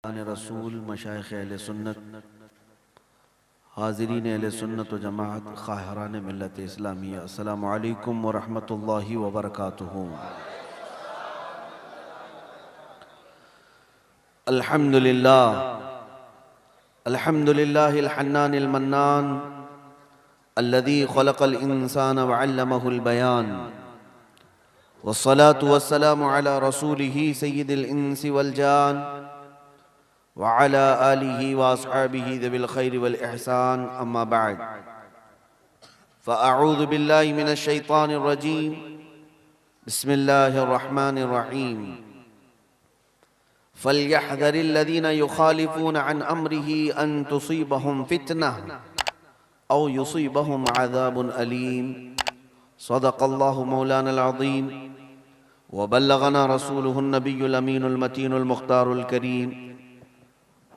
रसूल मशाइख अहले सुन्नत हाज़रीन अहले सुन्नत व जमाअत ख़ाहिरान मिल्लत इस्लामिया अस्सलामु अलैकुम व रहमतुल्लाहि व बरकातुहू। अल्हम्दुलिल्लाह अल्हम्दुलिल्लाहिल हन्नानिल मन्नान अल्लज़ी ख़लक़ल इंसान व अल्लमहुल बयान वस्सलातु वस्सलामु अला रसूलिही सय्यिदिल इंसी वल जान व अला आलिही व अस्हाबिही ज़िल खैरि वल इहसान अम्मा बअद फ़अऊज़ु बिल्लाहि मिनश शैतानिर रजीम बिस्मिल्लाहिर रहमानिर रहीम फ़ल्यहज़रिल लज़ीना युख़ालिफ़ूना अन अम्रिही अन तुसीबहुम फ़ितनह औ युसीबहुम अज़ाबुन अलीम। सदक़ल्लाहु मौलानल अज़ीम व बल्लगना रसूलुहुन नबियुल अमीनुल मतीनुल मुख्तारुल करीम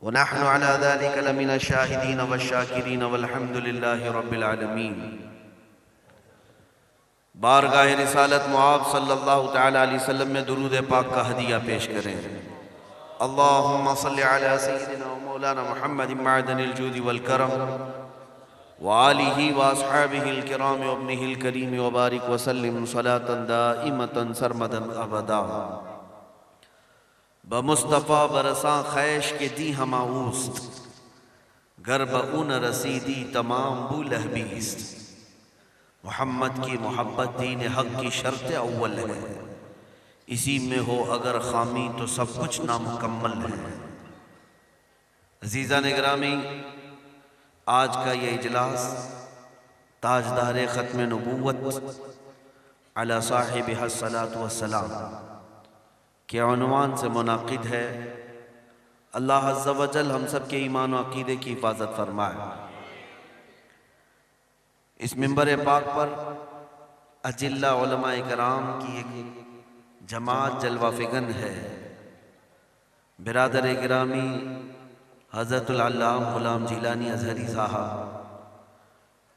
व नहनु अला ज़ालिका लमिनश शाहिदीन वश्शाकिरीन वल्हम्दुलिल्लाहि रब्बिल आलमीन। बारगाह रिसालत मुआब सल्लल्लाहु तआला अलैहि वसल्लम में दुरूद पाक का हदिया पेश करें। अल्लाहुम्मा सल्लि अला सय्यिदिना व मौलाना मुहम्मदिन मअदनिल जूदि वल करम व आलिही व अस्हाबिहिल किराम व इब्निहिल करीम व बारिक व सल्लिम सलातन दाइमतन सरमदन अबदा। बमुस्तफ़ा बरसां खैश के दी हमाऊस्त गर्ब उन रसीदी तमाम बुलहबीस्त। मोहम्मद की मोहब्बत दीन हक की शर्त अव्वल है, इसी में हो अगर खामी तो सब कुछ नामुकम्मल है। अज़ीज़ान गिरामी, आज का ये इजलास ताजदार ख़त्म नबूवत अला साहिबिहा सलातु वस्सलाम के उन्वान से मुनाकिद है। अल्लाह अज़्ज़ा व जल हम सब के ईमान व अक़ीदे की हिफाजत फरमाए। इस मिंबर पाक पर अजिल्ला उलमाए कराम की एक जमात जलवा फिगन है। बिरादर गिरामी हज़रतुल अल्लामा ग़ुलाम जिलानी अज़हरी साहब,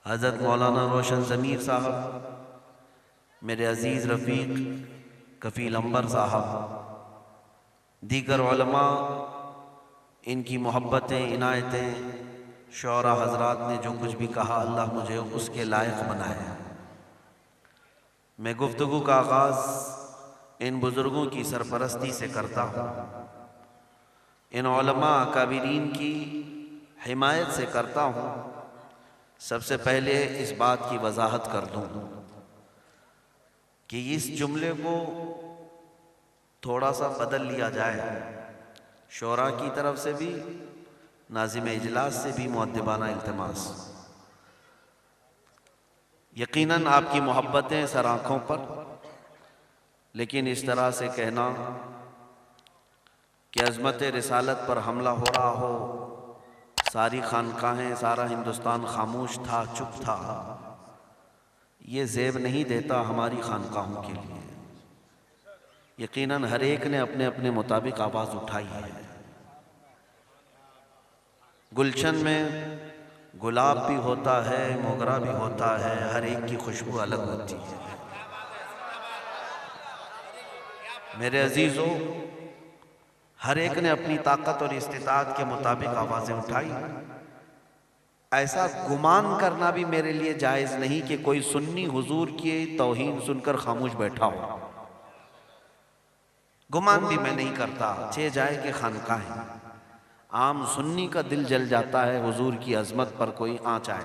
हज़रत मौलाना रोशन ज़मीर साहब, मेरे अज़ीज़ रफ़ीक कफ़ील अंबर साहब, दीगर उलमा, इनकी मोहब्बतें इनायतें, शौरा हज़रात ने जो कुछ भी कहा, अल्लाह मुझे उसके लायक बनाया। मैं गुफ्तगू का आगाज़ इन बुज़ुर्गों की सरपरस्ती से करता हूँ, इन उलमा अकाबिरीन की हिमायत से करता हूँ। सबसे पहले इस बात की वजाहत कर दूँ कि इस जुमले को थोड़ा सा बदल लिया जाए। शौरा की तरफ से भी, नाज़िम इजलास से भी मुअद्दिबाना इल्तिमास। यकीनन आपकी मोहब्बतें सर आँखों पर, लेकिन इस तरह से कहना कि अज़मत रिसालत पर हमला हो रहा हो, सारी खानकाहें, सारा हिंदुस्तान खामोश था, चुप था, ये ज़ेब नहीं देता हमारी खानकाहों के लिए। यकीनन हर एक ने अपने अपने मुताबिक आवाज़ उठाई है। गुलशन में गुलाब भी होता है, मोगरा भी होता है, हर एक की खुशबू अलग होती है। मेरे अजीज़ों, हर एक ने अपनी ताकत और इस्तिताअत के मुताबिक आवाज़ें उठाई। ऐसा गुमान करना भी मेरे लिए जायज़ नहीं कि कोई सुन्नी हुजूर की तौहीन सुनकर खामोश बैठा हो। गुमान भी मैं नहीं करता, छे जाए कि खानकाहें, आम सुन्नी का दिल जल जाता है हुजूर की अजमत पर कोई आँच आए।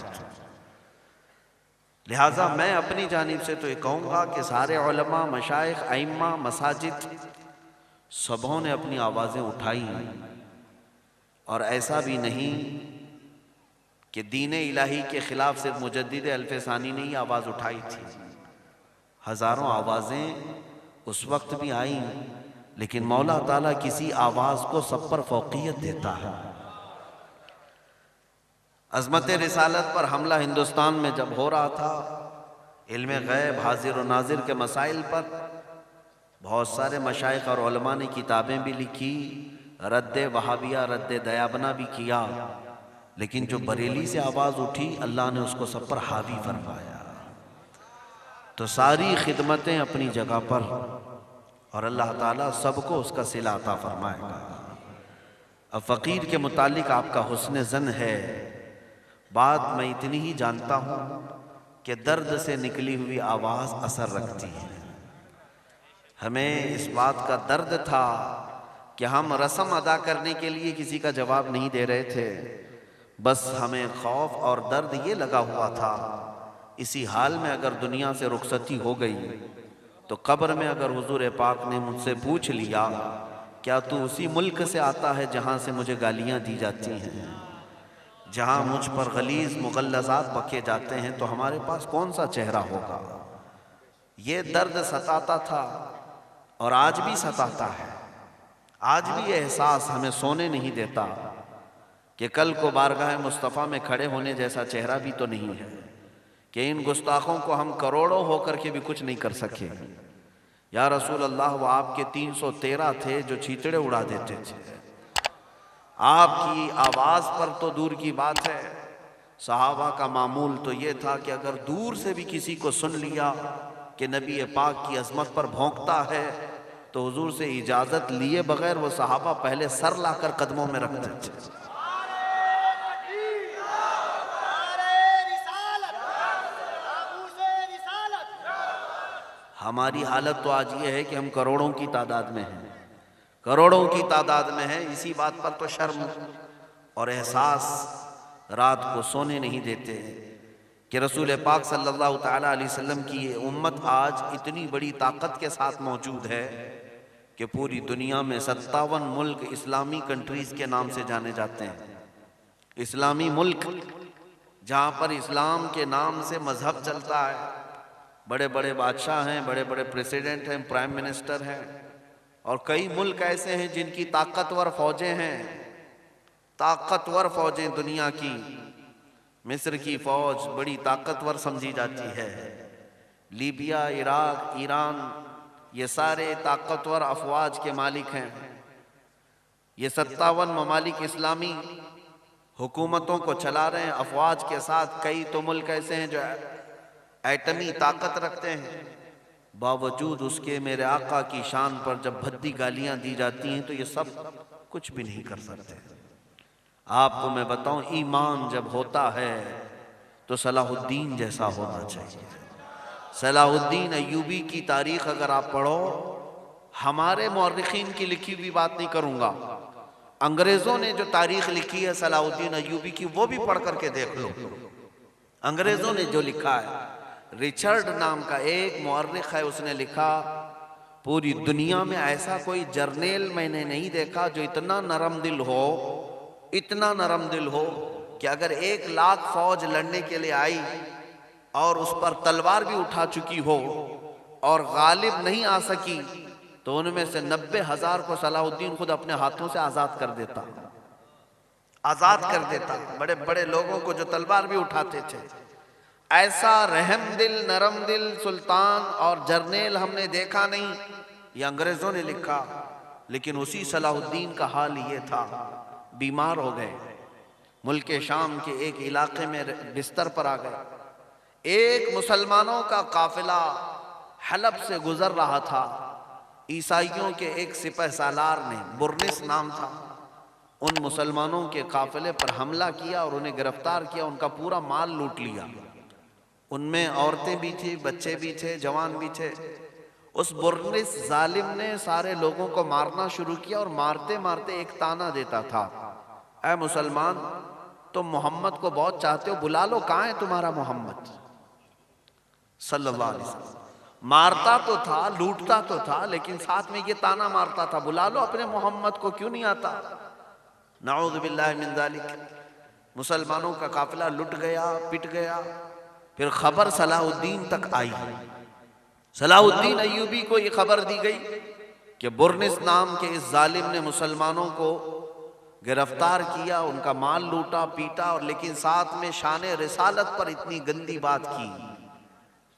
लिहाजा मैं अपनी जानिब से तो ये कहूँगा कि सारे उलमा, मशाइख, अइम्मा, मसाजिद सबों ने अपनी आवाज़ें उठाई। और ऐसा भी नहीं कि दीन इलाही के ख़िलाफ़ सिर्फ मुजद्दिद अल्फ़सानी ने ही आवाज़ उठाई थी। हज़ारों आवाज़ें उस वक्त भी आई, लेकिन मौला ताला किसी आवाज़ को सब पर फ़ौक़ियत देता है। अज़मत रिसालत पर हमला हिंदुस्तान में जब हो रहा था, इल्म गैब, हाजिर और नाजिर के मसाइल पर बहुत सारे मशाइख और उलमा ने किताबें भी लिखी, रद्द वहाबिया, रद्द दयाबना भी किया, लेकिन जो बरेली से आवाज़ उठी, अल्लाह ने उसको सब पर हावी फरमाया। तो सारी खिदमतें अपनी जगह पर, और अल्लाह ताला सबको उसका सिला अता फरमाएगा। अब फ़कीर के मुतालिक आपका हुस्न ज़न है, बात मैं इतनी ही जानता हूँ कि दर्द से निकली हुई आवाज़ असर रखती है। हमें इस बात का दर्द था कि हम रस्म अदा करने के लिए किसी का जवाब नहीं दे रहे थे, बस हमें खौफ और दर्द ये लगा हुआ था, इसी हाल में अगर दुनिया से रुखसती हो गई तो कब्र में अगर हुजूर पाक ने मुझसे पूछ लिया क्या तू उसी मुल्क से आता है जहाँ से मुझे गालियाँ दी जाती हैं, जहाँ मुझ पर गलीज़ मुगल्लज़ात बके जाते हैं, तो हमारे पास कौन सा चेहरा होगा। ये दर्द सताता था और आज भी सताता है। आज भी ये एहसास हमें सोने नहीं देता कि कल को बारगाह मुस्तफ़ा में खड़े होने जैसा चेहरा भी तो नहीं है, कि इन गुस्ताखों को हम करोड़ों होकर के भी कुछ नहीं कर सके। या रसूल अल्लाह, वो आपके 313 थे जो चीतड़े उड़ा देते थे। आपकी आवाज़ पर तो दूर की बात है, सहाबा का मामूल तो ये था कि अगर दूर से भी किसी को सुन लिया कि नबी पाक की अज़मत पर भौंकता है तो हुजूर से इजाज़त लिए बगैर वो सहाबा पहले सर लाकर कदमों में रखते थे। हमारी हालत तो आज ये है कि हम करोड़ों की तादाद में हैं, करोड़ों की तादाद में हैं। इसी बात पर तो शर्म और एहसास रात को सोने नहीं देते कि रसूल पाक सल्लल्लाहु तआला अलैहि वसल्लम की ये उम्मत आज इतनी बड़ी ताकत के साथ मौजूद है कि पूरी दुनिया में 57 मुल्क इस्लामी कंट्रीज़ के नाम से जाने जाते हैं। इस्लामी मुल्क जहाँ पर इस्लाम के नाम से मजहब चलता है, बड़े बड़े बादशाह हैं, बड़े बड़े प्रेसिडेंट हैं, प्राइम मिनिस्टर हैं, और कई मुल्क ऐसे हैं जिनकी ताकतवर फौजें हैं, ताकतवर फौजें दुनिया की। मिस्र की फौज बड़ी ताकतवर समझी जाती है। लीबिया, इराक, ईरान, ये सारे ताकतवर अफवाज के मालिक हैं। ये 57 ममालिक इस्लामी हुकूमतों को चला रहे हैं अफवाज के साथ। कई तो मुल्क ऐसे हैं जो एटमी ताकत रखते हैं, बावजूद उसके मेरे आका की शान पर जब भद्दी गालियां दी जाती हैं तो ये सब कुछ भी नहीं कर सकते। आपको मैं बताऊं, ईमान जब होता है तो सलाहुद्दीन जैसा होना चाहिए। सलाहुद्दीन अय्यूबी की तारीख अगर आप पढ़ो, हमारे मौर्रिखीन की लिखी हुई बात नहीं करूंगा, अंग्रेजों ने जो तारीख लिखी है सलाहुद्दीन अय्यूबी की, वो भी पढ़ करके देख लो। अंग्रेजों ने जो लिखा है, रिचर्ड नाम का एक मौर्रिख है, उसने लिखा पूरी दुनिया में ऐसा कोई जर्नेल मैंने नहीं देखा जो इतना नरम दिल हो, इतना नरम दिल हो कि अगर 1 लाख फौज लड़ने के लिए आई और उस पर तलवार भी उठा चुकी हो और गालिब नहीं आ सकी तो उनमें से 90,000 को सलाहुद्दीन खुद अपने हाथों से आजाद कर देता, आजाद कर देता। बड़े बड़े लोगों को जो तलवार भी उठाते थे, ऐसा रहम दिल, नरम दिल सुल्तान और जर्नेल हमने देखा नहीं। ये अंग्रेजों ने लिखा, लेकिन उसी सलाहुद्दीन का हाल ये था। बीमार हो गए, मुल्क शाम के एक इलाके में बिस्तर पर आ गए। एक मुसलमानों का काफिला हलब से गुजर रहा था। ईसाइयों के एक सिपहसालार ने, बुर्निस नाम था, उन मुसलमानों के काफिले पर हमला किया और उन्हें गिरफ्तार किया, उनका पूरा माल लूट लिया। उनमें औरतें भी थी, बच्चे भी थे, जवान भी थे। उस बुर्निस जालिम ने सारे लोगों को मारना शुरू किया और मारते मारते एक ताना देता था, ऐ मुसलमान, तुम मोहम्मद को बहुत चाहते हो, बुला लो, कहाँ है तुम्हारा मोहम्मद सल्लल्लाहु अलैहि वसल्लम। मारता तो था, लूटता तो था, लेकिन साथ में ये ताना मारता था, बुला लो अपने मोहम्मद को, क्यों नहीं आता। नऊज़ु बिल्लाहि मिन ज़ालिक। मुसलमानों का काफिला लुट गया, पिट गया। फिर खबर सलाहुद्दीन तक आई। सलाहुद्दीन अय्यूबी को ये खबर दी गई कि बुर्निस नाम के इस जालिम ने मुसलमानों को गिरफ्तार किया, उनका माल लूटा, पीटा, और लेकिन साथ में शान रिसालत पर इतनी गंदी बात की।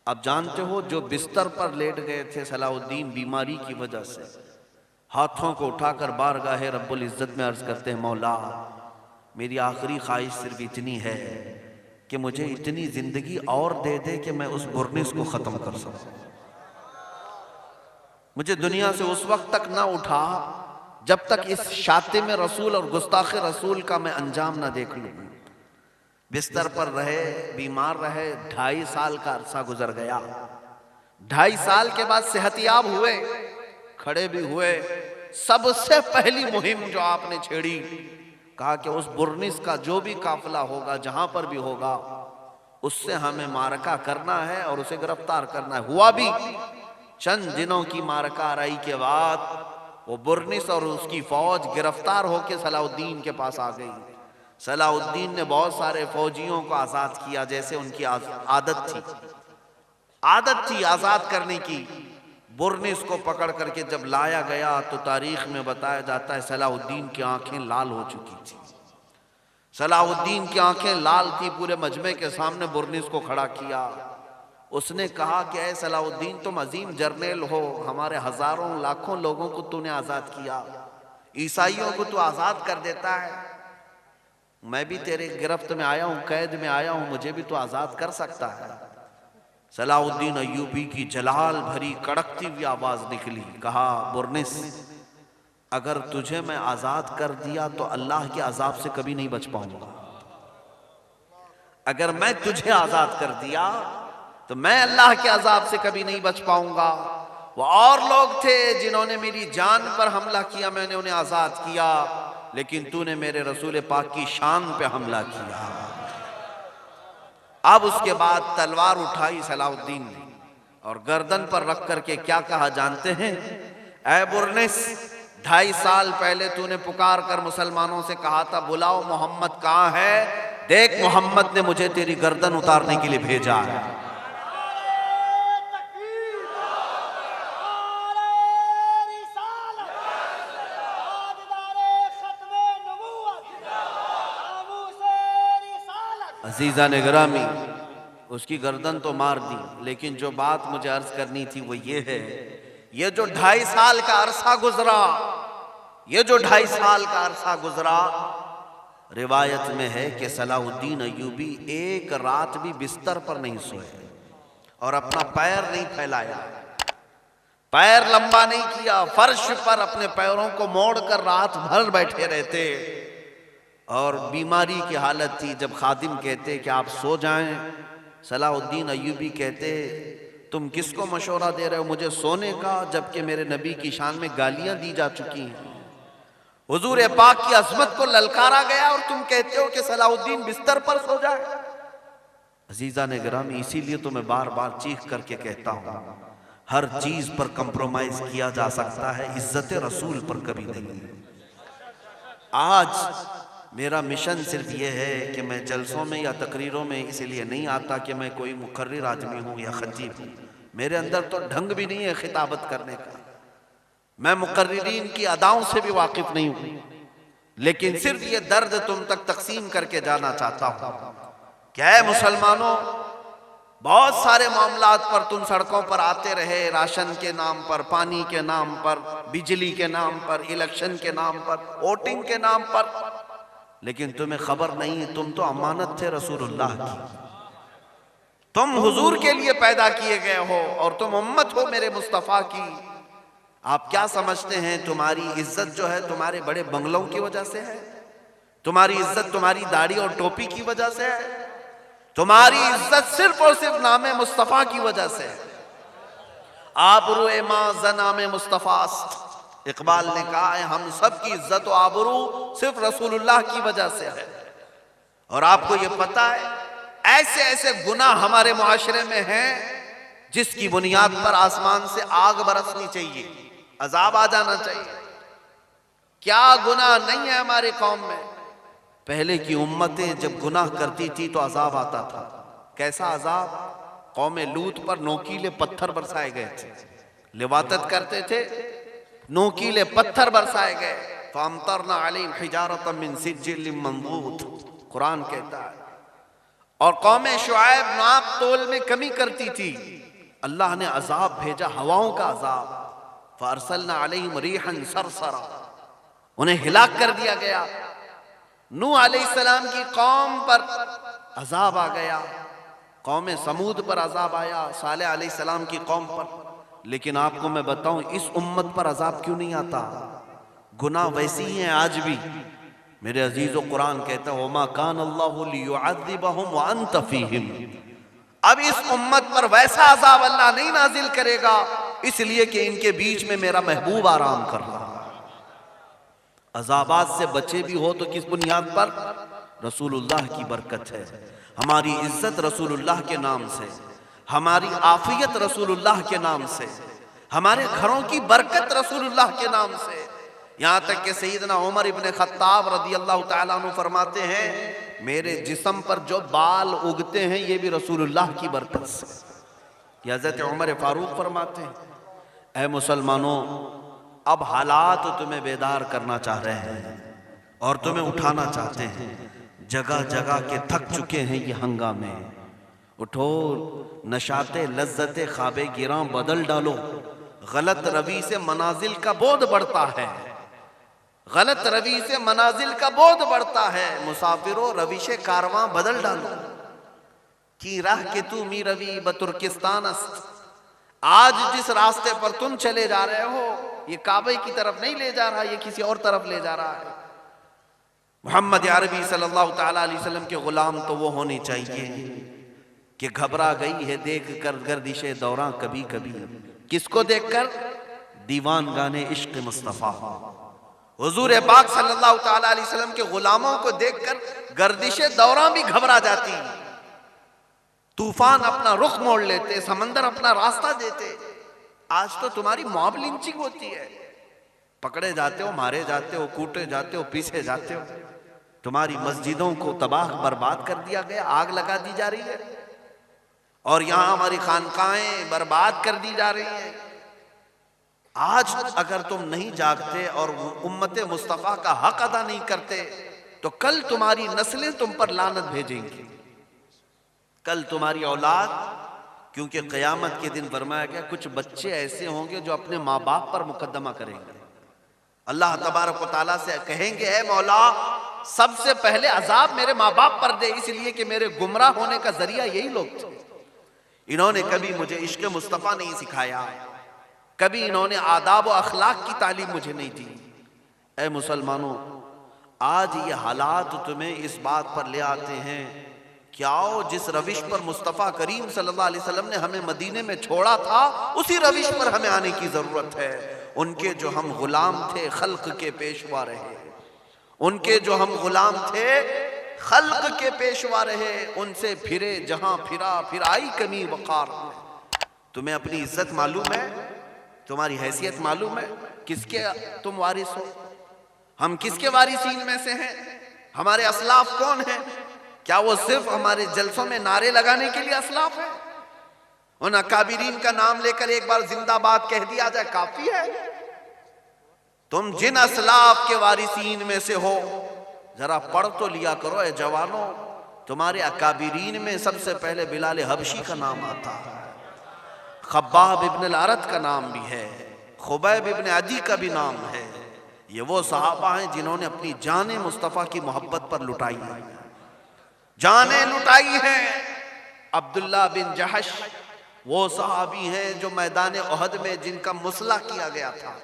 अब जानते हो, जो बिस्तर पर लेट गए थे सलाहुद्दीन बीमारी की वजह से, हाथों को उठाकर बारगाह रब्बुल इज्जत में अर्ज करते हैं, मौला मेरी आखिरी ख्वाहिश सिर्फ इतनी है कि मुझे इतनी जिंदगी और दे दे कि मैं उस बुर्निस को खत्म कर सकूं। मुझे दुनिया से उस वक्त तक ना उठा जब तक इस शातिम रसूल और गुस्ताख रसूल का मैं अंजाम ना देख लूं। बिस्तर पर रहे, बीमार रहे, 2.5 साल का अरसा गुजर गया। 2.5 साल के बाद सेहतियाब हुए, खड़े भी हुए। सबसे पहली मुहिम जो आपने छेड़ी, कहा कि उस बुर्निस का जो भी काफिला होगा, जहां पर भी होगा, उससे हमें मारका करना है और उसे गिरफ्तार करना है। हुआ भी। चंद दिनों की मारका आराई के बाद वो बुर्निस और उसकी फौज गिरफ्तार होकर सलाउद्दीन के पास आ गई। सलाउद्दीन ने बहुत सारे फौजियों को आजाद किया, जैसे उनकी आदत थी आजाद करने की। बुर्निस को पकड़ करके जब लाया गया तो तारीख में बताया जाता है सलाउद्दीन की आंखें लाल हो चुकी थी। सलाउद्दीन की आंखें लाल थी। पूरे मजमे के सामने बुर्निस को खड़ा किया। उसने कहा कि ऐ सलाउद्दीन, तुम अजीम जर्नैल हो, हमारे हजारों लाखों लोगों को तूने आजाद किया, ईसाइयों को तू आजाद कर देता है। मैं भी तेरे गिरफ्त में आया हूं, कैद में आया हूं, मुझे भी तू आजाद कर सकता है। सलाउद्दीन अय्यूबी की जलाल भरी कड़कती हुई आवाज निकली। कहा, बुर्निस, अगर तुझे मैं आजाद कर दिया तो अल्लाह के अजाब से कभी नहीं बच पाऊंगा। अगर मैं तुझे आजाद कर दिया तो मैं अल्लाह के अजाब से कभी नहीं बच पाऊंगा। वो और लोग थे जिन्होंने मेरी जान पर हमला किया, मैंने उन्हें आजाद किया, लेकिन तूने मेरे रसूल पाक की शान पे हमला किया। अब उसके बाद तलवार उठाई सलाउद्दीन ने और गर्दन पर रख करके क्या कहा जानते हैं? ऐ बुर्निस, 2.5 साल पहले तूने पुकार कर मुसलमानों से कहा था बुलाओ मोहम्मद कहाँ है, देख मोहम्मद ने मुझे तेरी गर्दन उतारने के लिए भेजा है। अजीजा ने गिरामी, उसकी गर्दन तो मार दी, लेकिन जो बात मुझे अर्ज करनी थी वो ये है, ये जो 2.5 साल का अरसा गुजरा, ये जो 2.5 साल का अरसा गुजरा, रिवायत में है कि सलाउद्दीन अय्यूबी एक रात भी बिस्तर पर नहीं सोए और अपना पैर नहीं फैलाया, पैर लंबा नहीं किया, फर्श पर अपने पैरों को मोड़कर रात भर बैठे रहते। और बीमारी की हालत थी। जब खादिम कहते कि आप सो जाएं, सलाउद्दीन अय्यूबी कहते तुम किसको मशवरा दे रहे हो मुझे सोने का, जबकि मेरे नबी की शान में गालियां दी जा चुकी हैं, हुजूर पाक की अजमत को ललकारा गया और तुम कहते हो कि सलाउद्दीन बिस्तर पर सो जाए। अजीजा ने गिरामी, इसीलिए तो मैं बार बार चीख करके कहता हूं, हर चीज पर कंप्रोमाइज किया जा सकता है, इज्जत रसूल पर कभी नहीं। आज मेरा मिशन सिर्फ ये है कि मैं जलसों में या तकरीरों में इसलिए नहीं आता कि मैं कोई मुकर्रिर आदमी हूँ या खतीब हूँ, मेरे अंदर तो ढंग भी नहीं है खिताबत करने का, मैं मुकर्रिरीन की अदाओं से भी वाकिफ नहीं हूँ, लेकिन सिर्फ ये दर्द तुम तक तकसीम करके जाना चाहता हूँ। क्या है मुसलमानों, बहुत सारे मामलात पर तुम सड़कों पर आते रहे, राशन के नाम पर, पानी के नाम पर, बिजली के नाम पर, इलेक्शन के नाम पर, वोटिंग के नाम पर, लेकिन तुम्हें खबर नहीं, तुम तो अमानत थे रसूलुल्लाह की, तुम हुजूर के लिए पैदा किए गए हो और तुम उम्मत हो मेरे मुस्तफ़ा की। आप क्या समझते हैं तुम्हारी इज्जत जो है तुम्हारे बड़े बंगलों की वजह से है? तुम्हारी इज्जत तुम्हारी दाढ़ी और टोपी की वजह से है? तुम्हारी इज्जत सिर्फ और सिर्फ नामे मुस्तफ़ा की वजह से है। आबरू मा ज़नामे मुस्तफ़ास्त, इकबाल ने कहा है हम सब की इज्जत और आबरू सिर्फ रसूलुल्लाह की वजह से है। और आपको ये पता है ऐसे ऐसे गुनाह हमारे मुआशरे में हैं जिसकी बुनियाद पर आसमान से आग बरसनी चाहिए, अजाब आ जाना चाहिए। क्या गुनाह नहीं है हमारी कौम में? पहले की उम्मतें जब गुनाह करती थी तो अजाब आता था। कैसा अजाब? कौम लूत पर नोकीले पत्थर बरसाए गए थे, लिवातत करते थे, नोकीले पत्थर बरसाए गए। फअमतरना अलैहिम हिजारतम मिन सिज्जिल मंदूद, कुरान कहता है। और कौम शुआइब नाप तोल में कमी करती थी, अल्लाह ने अजाब भेजा, हवाओं का अजाब। फअरसलना अलैहिम रीहन सरसरा, उन्हें हिलाक कर दिया गया। नूह अलैहिस्सलाम की कौम पर अजाब आ गया, कौम समूद पर अजाब आया, सालेह अलैहिस्सलाम की कौम पर। लेकिन आपको मैं बताऊं इस उम्मत पर अजाब क्यों नहीं आता? गुनाह वैसी ही हैं आज भी। मेरे अजीज़ो, कुरान कहता है वमा कान अल्लाहु लियुअज़्ज़िबहुम व अंत फीहिम। अब इस उम्मत पर वैसा अज़ाब अल्लाह नहीं नाजिल करेगा, इसलिए कि इनके बीच में मेरा महबूब आराम कर रहा है। अज़ाबात से बचे भी हो तो किस बुनियाद पर? रसूलुल्लाह की बरकत है। हमारी इज्जत रसूलुल्लाह के नाम से, हमारी आफियत रसूलुल्लाह के नाम से, हमारे घरों की बरकत रसूलुल्लाह के नाम से। यहाँ तक कि सैयदना उमर इब्ने खत्ताब रज़ियल्लाहु ताला अन्हु फरमाते हैं, मेरे जिस्म पर जो बाल उगते हैं ये भी रसूलुल्लाह की बरकत से। हज़रत उमर फारूक फरमाते हैं, ऐ मुसलमानों, अब हालात तुम्हें बेदार करना चाह रहे हैं और तुम्हें उठाना चाहते हैं। जगह जगह के थक चुके हैं ये हंगामे। उठो, नशाते लज्जते ख्वाबे गिरां बदल डालो। गलत रवि से मनाजिल का बोध बढ़ता है, गलत रवि से मनाजिल का बोध बढ़ता है। मुसाफिरों, रविशे कारवां बदल डालो। की राह के तू मी रवि बतुर्किस्तान अस्त। आज जिस रास्ते पर तुम चले जा रहे हो ये काबे की तरफ नहीं ले जा रहा, ये किसी और तरफ ले जा रहा है। मोहम्मद अरबी सल्लल्लाहु ताला अलैहि वसल्लम के गुलाम तो वो होने चाहिए कि घबरा गई है देख कर गर्दिशे दौरां कभी कभी। किसको देखकर? दीवान गाने इश्क मुस्तफा। हुजूर पाक सल्लल्लाहु ताला अलैहि वसल्लम के गुलामों को देखकर गर्दिशे दौरां भी घबरा जाती। तूफान अपना रुख मोड़ लेते, समंदर अपना रास्ता देते। आज तो तुम्हारी मॉब लिंचिंग होती है, पकड़े जाते हो, मारे जाते हो, कूटे जाते हो, पीछे जाते हो। तुम्हारी मस्जिदों को तबाह बर्बाद कर दिया गया, आग लगा दी जा रही है, और यहां हमारी खानकाहें बर्बाद कर दी जा रही हैं। आज अगर तुम नहीं जागते और उम्मत मुस्तफा का हक अदा नहीं करते तो कल तुम्हारी नस्लें तुम पर लानत भेजेंगी, कल तुम्हारी औलाद, क्योंकि क़यामत के दिन फरमाया गया कुछ बच्चे ऐसे होंगे जो अपने माँ बाप पर मुकदमा करेंगे। अल्लाह तबारक व तआला से कहेंगे, ऐ मौला, सबसे पहले अजाब मेरे माँ बाप पर दे, इसलिए कि मेरे गुमराह होने का जरिया यही लोग थे। इन्होंने कभी मुझे इश्क मुस्तफ़ा नहीं सिखाया, कभी इन्होंने आदाब व अखलाक की तालीम मुझे नहीं दी। ऐ मुसलमानों, आज ये हालात तुम्हें इस बात पर ले आते हैं कि आओ जिस रविश पर मुस्तफ़ा करीम सल्लल्लाहु अलैहि वसल्लम ने हमें मदीने में छोड़ा था उसी रविश पर हमें आने की ज़रूरत है। उनके जो हम गुलाम थे खल्क के पेशवा रहे, उनके जो हम गुलाम थे खल्क के पेशवा रहे, उनसे फिरे जहां फिरा फिर आई कमी वक़ार। तुम्हें अपनी इज्जत मालूम है? तुम्हारी हैसियत मालूम है? किसके तुम वारिस हो? हम किसके वारिसीन में से हैं? हमारे असलाफ कौन है? क्या वो सिर्फ हमारे जलसों में नारे लगाने के लिए असलाफ है? उन अकाबिरीन का नाम लेकर एक बार जिंदाबाद कह दिया जाए काफी है। तुम जिन असलाफ के वारिसीन में से हो जरा पढ़ तो लिया करो ए जवानों। तुम्हारे अकाबिरीन में सबसे पहले बिलाल हबशी का नाम आता है, खब्बाब इब्न अल-अरत का नाम भी है, खुबैब इब्न अदी का भी नाम है। ये वो सहाबा हैं जिन्होंने अपनी जाने मुस्तफ़ा की मोहब्बत पर लुटाई है, जाने लुटाई है। अब्दुल्ला बिन जहश वो सहाबी हैं जो मैदान ओहद में जिनका मुसला किया गया था,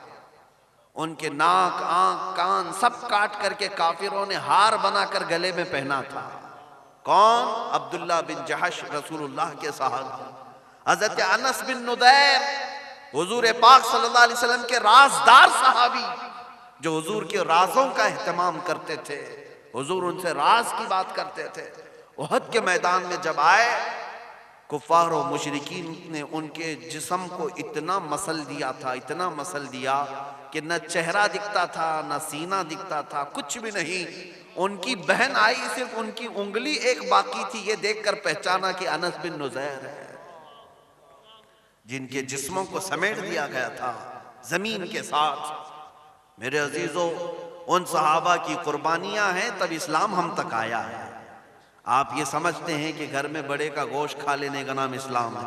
उनके नाक आंख कान सब काट करके काफिरों ने हार बनाकर गले में पहना था। कौन? अब्दुल्ला बिन जहश, रसूलुल्लाह के साहब। हजरत अनस बिन नुदैर, हुजूर पाक सल्लल्लाहु अलैहि वसल्लम के राजदार सहाबी जो हुजूर के राजों का एहतमाम करते थे, हुजूर उनसे राज की बात करते थे। ओहद के मैदान में जब आए, कुफार और मुशरिकीन ने उनके जिस्म को इतना मसल दिया था, इतना मसल दिया कि न चेहरा दिखता था न सीना दिखता था, कुछ भी नहीं। उनकी बहन आई, सिर्फ उनकी उंगली एक बाकी थी, ये देखकर पहचाना कि अनस बिन नुज़ैर है, जिनके जिस्मों को समेट दिया गया था जमीन के साथ। मेरे अजीजों, उन सहाबा की कुर्बानियां हैं तब इस्लाम हम तक आया है। आप ये समझते हैं कि घर में बड़े का गोश्त खा लेने का नाम इस्लाम है,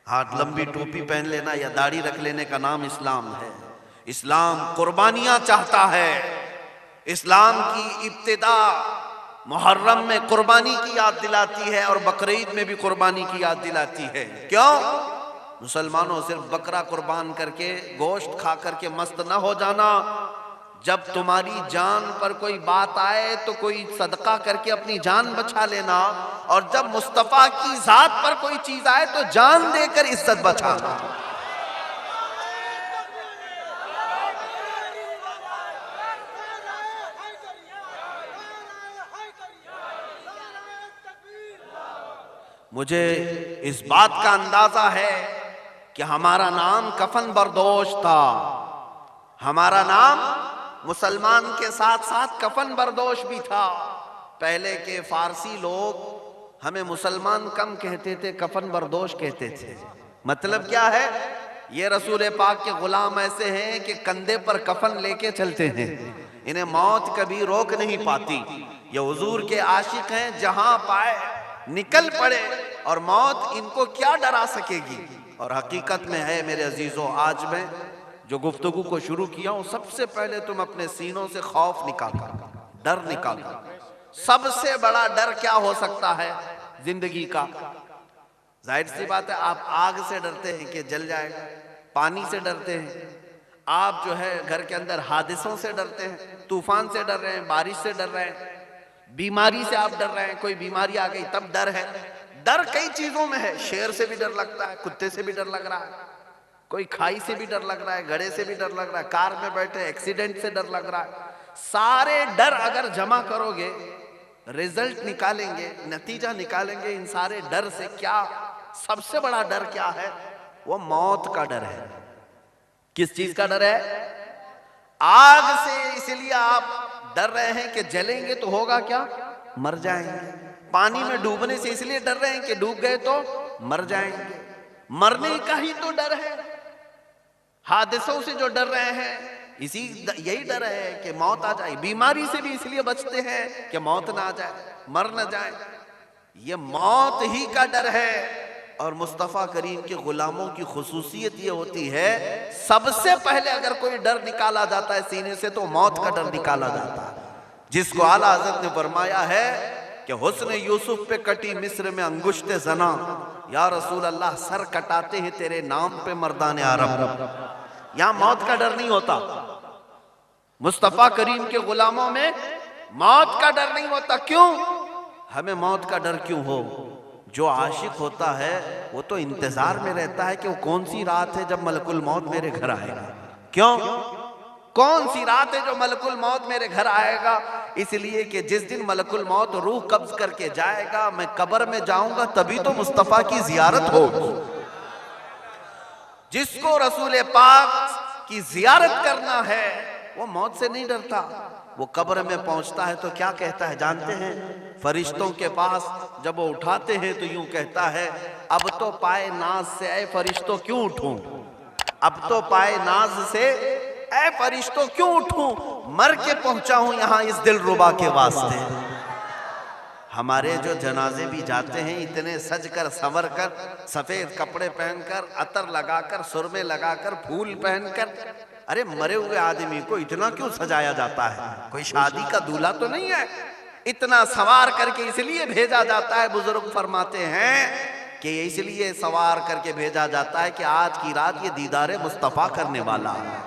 हाथ लंबी टोपी पहन लेना या दाढ़ी रख लेने का नाम इस्लाम है। इस्लाम कुर्बानियां चाहता है। इस्लाम की इब्तिदा मुहर्रम में कुर्बानी की याद दिलाती है और बकरीद में भी कुर्बानी की याद दिलाती है। क्यों? मुसलमानों, सिर्फ बकरा कुर्बान करके गोश्त खा करके मस्त न हो जाना, जब तुम्हारी जान पर कोई बात आए तो कोई सदका करके अपनी जान बचा लेना, और जब मुस्तफा की जात पर कोई चीज आए तो जान देकर इज्जत बचाना। मुझे इस बात का अंदाजा है कि हमारा नाम कफन बरदोश था, हमारा नाम मुसलमान के साथ साथ कफन बरदोश भी था। पहले के फारसी लोग हमें मुसलमान कम कहते थे, कफन बरदोश कहते थे। मतलब क्या है, ये रसूल पाक के गुलाम ऐसे हैं कि कंधे पर कफन लेके चलते हैं, इन्हें मौत कभी रोक नहीं पाती। ये हुजूर के आशिक हैं, जहां पाए निकल पड़े और मौत इनको क्या डरा सकेगी। और हकीकत में है मेरे अजीजों, आज मैं जो गुफ्तगू को शुरू किया हूं, सबसे पहले तुम अपने सीनों से खौफ निकालो, डर निकालो। सबसे बड़ा डर क्या हो सकता है जिंदगी का? जाहिर सी बात है, आप आग से डरते हैं कि जल जाएगा, पानी से डरते हैं, आप जो है घर के अंदर हादिसों से डरते हैं, तूफान से डर रहे हैं, बारिश से डर रहे हैं, बीमारी से आप डर रहे हैं, कोई बीमारी आ गई तब डर है। डर कई चीजों में है, शेर से भी डर लगता है, कुत्ते से भी डर लग रहा है, कोई खाई से भी डर लग रहा है, घड़े से भी डर लग रहा है, कार में बैठे एक्सीडेंट से डर लग रहा है। सारे डर अगर जमा करोगे, रिजल्ट निकालेंगे, नतीजा निकालेंगे इन सारे डर से, क्या सबसे बड़ा डर क्या है? वो मौत का डर है। किस चीज का डर है? आग से इसलिए आप डर रहे हैं कि जलेंगे तो होगा क्या? मर जाएंगे। पानी में डूबने से इसलिए डर रहे हैं कि डूब गए तो मर जाएंगे, मरने का ही तो डर है। हादसों से जो डर रहे हैं, यही डर है कि मौत आ जाए। बीमारी से भी इसलिए बचते हैं कि मौत ना आ जाए, मर ना जाए। ये मौत ही का डर है। और मुस्तफ़ा करीम के गुलामों की खुसूसियत ये होती है, सबसे पहले अगर कोई डर निकाला जाता है सीने से तो मौत का डर निकाला जाता है, जिसको आला हज़रत ने फरमाया है कि हुस्न यूसुफ पे कटी मिस्र में अंगुश्ते जना, या रसूल अल्लाह सर कटाते हैं तेरे नाम पे मर्दाने अरब। यहां मौत का डर नहीं होता, मुस्तफ़ा करीम के गुलामों में मौत का डर नहीं होता। क्यों? हमें मौत का डर क्यों हो? जो आशिक होता है वो तो इंतजार में रहता है कि वो कौन सी रात है जब मलकुल मौत मेरे घर आएगा। क्यों? कौन सी रात है जो मलकुल मौत मेरे घर आएगा? इसलिए कि जिस दिन मलकुल मौत रूह कब्ज करके जाएगा, मैं कब्र में जाऊंगा, तभी तो मुस्तफ़ा की जियारत हो। जिसको रसूल पाक की जियारत करना है वो मौत से नहीं डरता। वो कब्र में पहुंचता है तो क्या कहता है जानते हैं? फरिश्तों के पास जब वो उठाते हैं तो यूं कहता है, अब तो पाए नाज से ऐ फरिश्तों क्यों उठूं, अब तो पाए नाज से ऐ फरिश्तों क्यों उठूं, मर के पहुंचा हूं यहां इस दिलरुबा के वास्ते। हमारे जो जनाजे भी जाते हैं इतने सज कर संवर कर, सफेद कपड़े पहनकर, अतर लगाकर, सुरमे लगाकर, फूल पहनकर, अरे मरे हुए आदमी को इतना क्यों सजाया जाता है? कोई शादी का दूल्हा तो नहीं है। इतना सवार करके इसलिए भेजा जाता है, बुजुर्ग फरमाते हैं कि इसलिए सवार करके भेजा जाता है कि आज की रात ये दीदारे मुस्तफ़ा करने वाला है,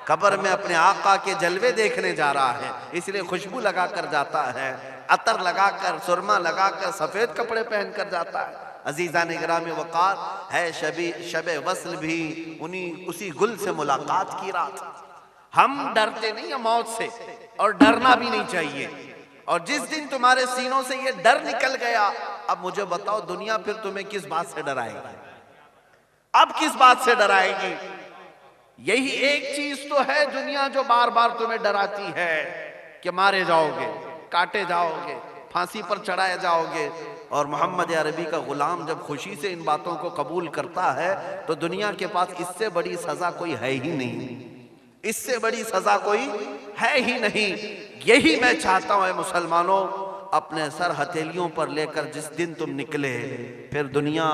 कब्र में अपने आका के जलवे देखने जा रहा है, इसलिए खुशबू लगा कर जाता है, अतर लगाकर, सुरमा लगाकर, सफेद कपड़े पहनकर जाता है। अजीजा ने गिरामी वक़ार है शबे वस्ल भी उसी गुल से मुलाकात की रात। हम डरते नहीं है मौत से, और डरना भी नहीं चाहिए। और जिस दिन तुम्हारे सीनों से ये डर निकल गया, अब मुझे बताओ दुनिया फिर तुम्हें किस बात से डराएगी? अब किस बात से डराएगी? यही एक चीज तो है दुनिया जो बार बार तुम्हें डराती है कि मारे जाओगे, काटे जाओगे, फांसी पर चढ़ाए जाओगे। और मोहम्मद अरबी का गुलाम जब खुशी से इन बातों को कबूल करता है तो दुनिया के पास इससे बड़ी सजा कोई है ही नहीं, इससे बड़ी सजा कोई है ही नहीं। यही मैं चाहता हूं मुसलमानों, अपने सर हथेलियों पर लेकर जिस दिन तुम निकले, फिर दुनिया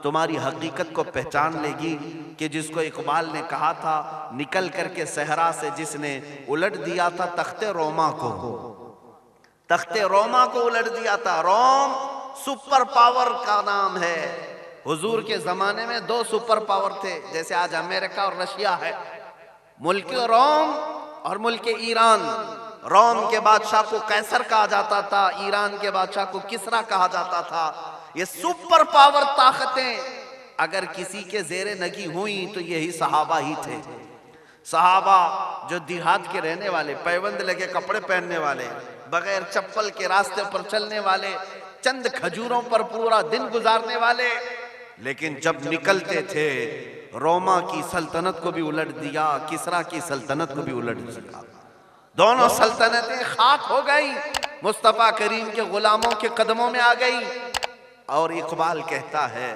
तुम्हारी हकीकत को पहचान लेगी कि जिसको इकबाल ने कहा था, निकल करके सहरा से जिसने उलट दिया था तख्ते रोमा को, तख्ते रोमा को उलट दिया था। रोम सुपर पावर का नाम है। हुजूर के जमाने में 2 सुपर पावर थे, जैसे आज अमेरिका और रशिया है। मुल्क रोम और मुल्क ईरान, रोम के बादशाह को कैसर कहा जाता था, ईरान के बादशाह को किसरा कहा जाता था। ये सुपर पावर ताकतें अगर किसी के जेरे नगी हुई तो यही सहाबा ही थे। सहाबा जो देहात के रहने वाले, पैबंद लगे कपड़े पहनने वाले, बगैर चप्पल के रास्ते पर चलने वाले, चंद खजूरों पर पूरा दिन गुजारने वाले, लेकिन जब निकलते थे रोमा की सल्तनत को भी उलट दिया, किसरा की सल्तनत को भी उलट दिया। दोनों सल्तनतें खाक हो गई, मुस्तफा करीम के गुलामों के कदमों में आ गई। और इकबाल कहता है,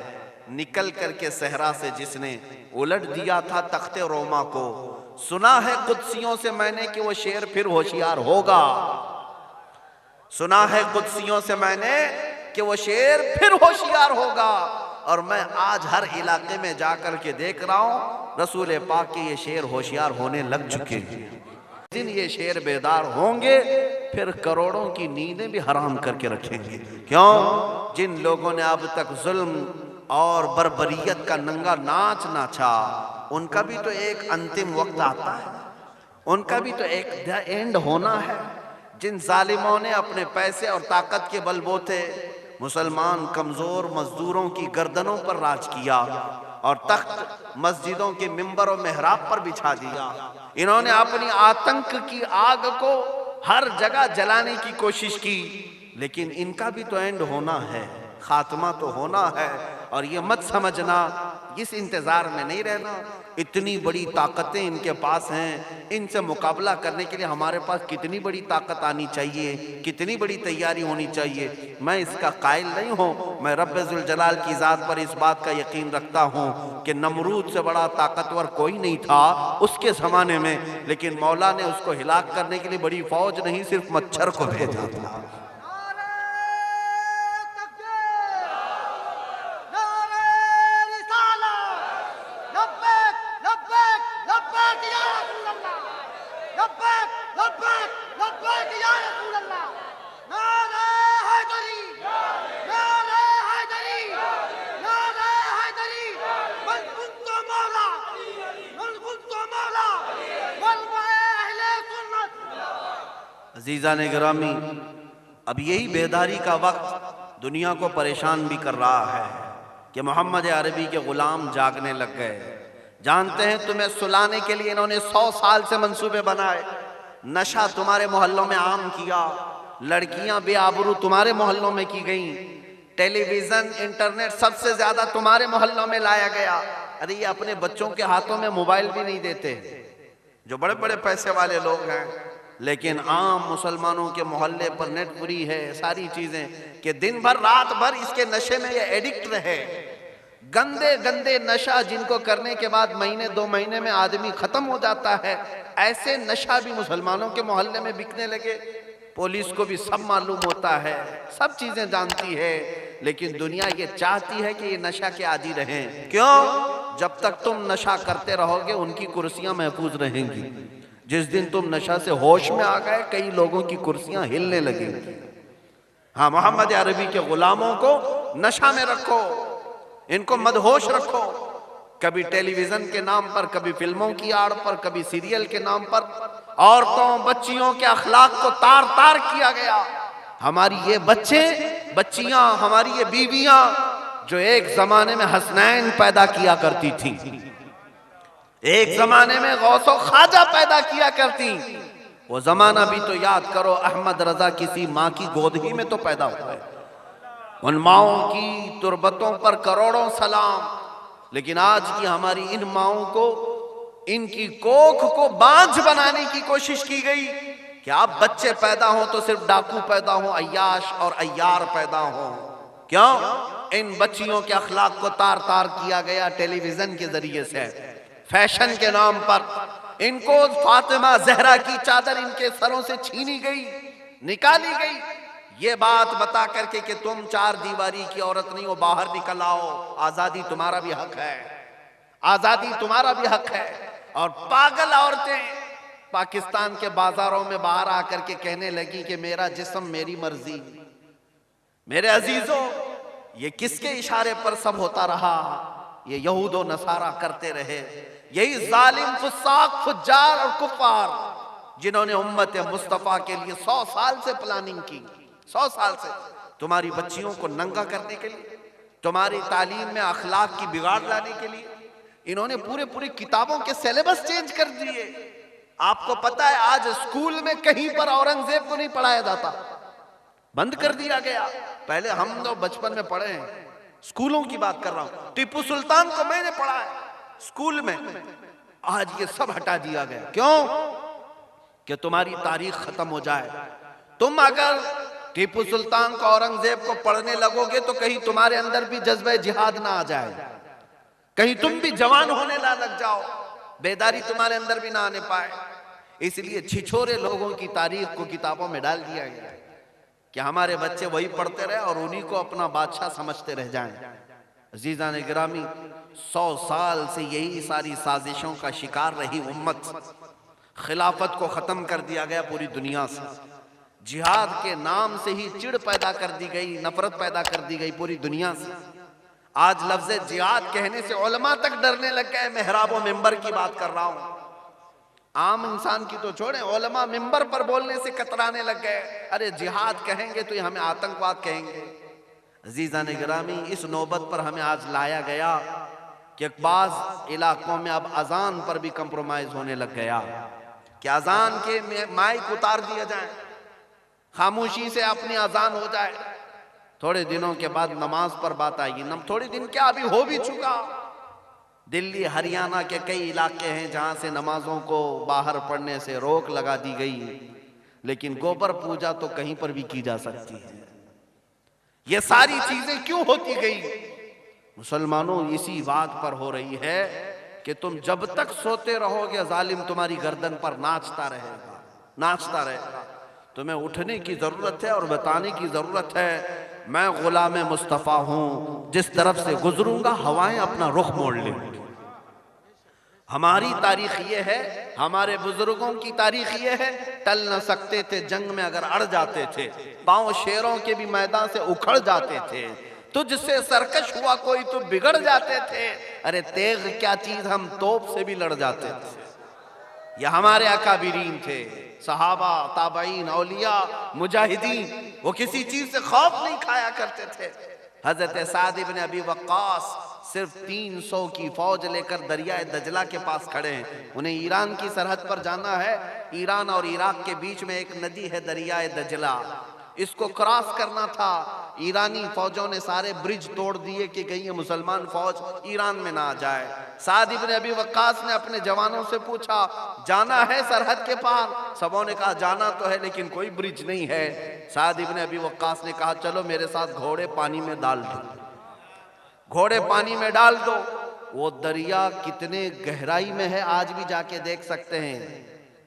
निकल करके सहरा से जिसने उलट दिया था तख्ते रोमा को, सुना है कुदसियों से मैंने कि वो शेर फिर होशियार होगा। सुना है कुदसियों से मैंने कि वो शेर फिर होशियार होगा। और मैं आज हर इलाके में जाकर के देख रहा हूं, रसूल पाक के ये शेर होशियार होने लग चुके हैं। दिन ये शेर बेदार होंगे, फिर करोड़ों की नींदें भी हराम करके रखेंगे। क्यों? जिन लोगों ने अब तक जुल्म और बर्बरियत का नंगा नाच नाचा, उनका भी तो एक अंतिम वक्त आता है, उनका भी तो एक द एंड होना है। जिन जालिमों ने अपने पैसे और ताकत के बलबूते मुसलमान कमजोर मजदूरों की गर्दनों पर राज किया और तख्त मस्जिदों के मिंबर और मेहराब पर बिछा दिया, इन्होंने अपनी आतंक की आग को हर जगह जलाने की कोशिश की, लेकिन इनका भी तो एंड होना है, खात्मा तो होना है। और ये मत समझना, इस इंतजार में नहीं रहना। इतनी बड़ी ताकतें इनके पास हैं, इनसे मुकाबला करने के लिए हमारे पास कितनी बड़ी ताकत आनी चाहिए, कितनी बड़ी तैयारी होनी चाहिए। मैं इसका कायल नहीं हूँ, मैं रब्बुल जलाल की ज़ात पर इस बात का यकीन रखता हूँ कि नमरूद से बड़ा ताकतवर कोई नहीं था उसके ज़माने में, लेकिन मौला ने उसको हिलाक करने के लिए बड़ी फौज नहीं, सिर्फ मच्छर को भेजा था। अजीज़ान गिरामी, अब यही बेदारी का वक्त दुनिया को परेशान भी कर रहा है कि मोहम्मद अरबी के गुलाम जागने लग गए। जानते हैं, तुम्हें सुलाने के लिए इन्होंने 100 साल से मंसूबे बनाए। नशा तुम्हारे मोहल्लों में आम किया, लड़कियां बेआबरू तुम्हारे मोहल्लों में की गई, टेलीविजन इंटरनेट सबसे ज्यादा तुम्हारे मोहल्लों में लाया गया। अरे ये अपने बच्चों के हाथों में मोबाइल भी नहीं देते, जो बड़े बड़े पैसे वाले लोग हैं, लेकिन आम मुसलमानों के मोहल्ले पर नेट फ्री है, सारी चीजें, कि दिन भर रात भर इसके नशे में ये एडिक्ट रहे। गंदे गंदे नशा जिनको करने के बाद महीने 2 महीने में आदमी खत्म हो जाता है, ऐसे नशा भी मुसलमानों के मोहल्ले में बिकने लगे। पुलिस को भी सब मालूम होता है, सब चीजें जानती है, लेकिन दुनिया ये चाहती है कि ये नशा के आदी रहें। क्यों? जब तक तुम नशा करते रहोगे उनकी कुर्सियां महफूज रहेंगी। जिस दिन तुम नशा से होश में आ गए, कई लोगों की कुर्सियां हिलने लगेंगी। हाँ, मोहम्मद अरबी के गुलामों को नशा में रखो, इनको मदहोश रखो। कभी टेलीविजन के नाम पर, कभी फिल्मों की आड़ पर, कभी सीरियल के नाम पर औरतों बच्चियों के अखलाक को तार तार किया गया। हमारी ये बच्चे बच्चियां, हमारी ये बीवियां जो एक जमाने में हसनैन पैदा किया करती थी, एक जमाने में गौसो ख्वाजा पैदा किया करती, वो जमाना भी तो याद करो। अहमद रजा किसी माँ की गोद ही में तो पैदा हुए। उन माओं की तुरबतों पर करोड़ों सलाम, लेकिन आज की हमारी इन माओं को, इनकी कोख को बांझ बनाने की कोशिश की गई कि आप बच्चे पैदा हो तो सिर्फ डाकू पैदा हो, अय्याश और अय्यार पैदा हो। क्यों? इन बच्चियों के अखलाक को तार तार किया गया टेलीविजन के जरिए से, फैशन के नाम पर। इनको फातिमा जहरा की चादर इनके सरों से छीनी गई, निकाली गई, ये बात बता करके कि तुम 4 दीवारी की औरत नहीं हो, बाहर निकल आओ, आजादी तुम्हारा भी हक है, आजादी तुम्हारा भी हक है। और पागल औरतें पाकिस्तान के बाजारों में बाहर आकर के कहने लगी कि मेरा जिस्म मेरी मर्जी। मेरे अजीजों, ये किसके इशारे पर सब होता रहा? ये यहूद और नसारा करते रहे, यही जालिम फुस्साक फुज्जार और कुफार जिन्होंने उम्मत मुस्तफ़ा के लिए 100 साल से प्लानिंग की, 100 साल से तुम्हारी बच्चियों को नंगा करने के लिए, तुम्हारी तालीम में अखलाक की बिगाड़ लाने के लिए इन्होंने पूरे किताबों के सिलेबस चेंज कर दिए। आपको पता है आज स्कूल में कहीं पर औरंगजेब को नहीं पढ़ाया जाता, बंद कर दिया गया। पहले हम लोग बचपन में पढ़े हैं, स्कूलों की बात कर रहा हूं, टीपू सुल्तान को मैंने पढ़ा है स्कूल में। आज ये सब हटा दिया गया। क्यों? कि तुम्हारी तारीख खत्म हो जाए। तुम अगर टीपू सुल्तान को, औरंगजेब को पढ़ने लगोगे तो कहीं तुम्हारे अंदर भी जज्बे जिहाद ना आ जाए, कहीं तुम भी जवान होने ना लग जाओ, बेदारी तुम्हारे अंदर भी ना आने पाए। इसलिए छिछोरे लोगों की तारीख को किताबों में डाल दिया गया कि हमारे बच्चे वही पढ़ते रहे और उन्हीं को अपना बादशाह समझते रह जाएं। अजीज़ान गिरामी, 100 साल से यही सारी साजिशों का शिकार रही उम्मत। खिलाफत को खत्म कर दिया गया पूरी दुनिया से। जिहाद के नाम से ही चिढ़ पैदा कर दी गई, नफरत पैदा कर दी गई पूरी दुनिया से। आज लफ्ज़ जिहाद कहने से उलमा तक डरने लग गए। मेहराब और मिंबर की बात कर रहा हूं, आम इंसान की तो छोड़े, उलमा मिंबर पर बोलने से कतराने लग गए। अरे जिहाद कहेंगे तो ये हमें आतंकवाद कहेंगे। अजीज़ान गिरामी, इस नौबत पर हमें आज लाया गया कि बाज़ इलाकों में अब अजान पर भी कंप्रोमाइज होने लग गया कि अजान के माइक उतार दिया जाए, खामोशी से अपनी अजान हो जाए। थोड़े दिनों के बाद नमाज पर बात आएगी। थोड़े दिन क्या, अभी हो भी चुका। दिल्ली हरियाणा के कई इलाके हैं जहां से नमाजों को बाहर पढ़ने से रोक लगा दी गई, लेकिन गोबर पूजा तो कहीं पर भी की जा सकती है। ये सारी चीजें क्यों होती गई? मुसलमानों, इसी बात पर हो रही है कि तुम जब तक सोते रहोगे जालिम तुम्हारी गर्दन पर नाचता रहेगा, नाचता रहेगा। तुम्हें उठने की जरूरत है और बताने की जरूरत है, मैं गुलाम मुस्तफ़ा हूं, जिस तरफ से गुजरूंगा हवाएं अपना रुख मोड़ लेंगी। हमारी तारीख ये है, हमारे बुजुर्गों की तारीख ये है, टल न सकते थे जंग में अगर अड़ जाते थे, पांव शेरों के भी मैदान से उखड़ जाते थे, तुझसे सरकश हुआ कोई तो बिगड़ जाते थे। अरे तेग क्या चीज, हम तोप से भी लड़ जाते थे। ये हमारे अकाबिरीन थे, सहाबा, ताबईन, औलिया, मुजाहिदीन। वो किसी चीज से खौफ नहीं खाया करते थे। हजरत साद इब्न अबी वक्कास सिर्फ 300 की फौज लेकर दरियाए दजला के पास खड़े हैं। उन्हें ईरान की सरहद पर जाना है। ईरान और इराक के बीच में एक नदी है दरियाए दजला, इसको क्रॉस करना था। ईरानी फौजों ने सारे ब्रिज तोड़ दिए कि कहीं ये मुसलमान फौज ईरान में ना आ जाए। साद इब्न अबी वक्कास ने अपने जवानों से पूछा, जाना है सरहद के पार? सबों ने कहा जाना तो है लेकिन कोई ब्रिज नहीं है। साद इब्न अबी वक्कास ने कहा चलो मेरे साथ घोड़े पानी में डाल दो, घोड़े पानी में डाल दो। वो दरिया कितने गहराई में है आज भी जाके देख सकते हैं,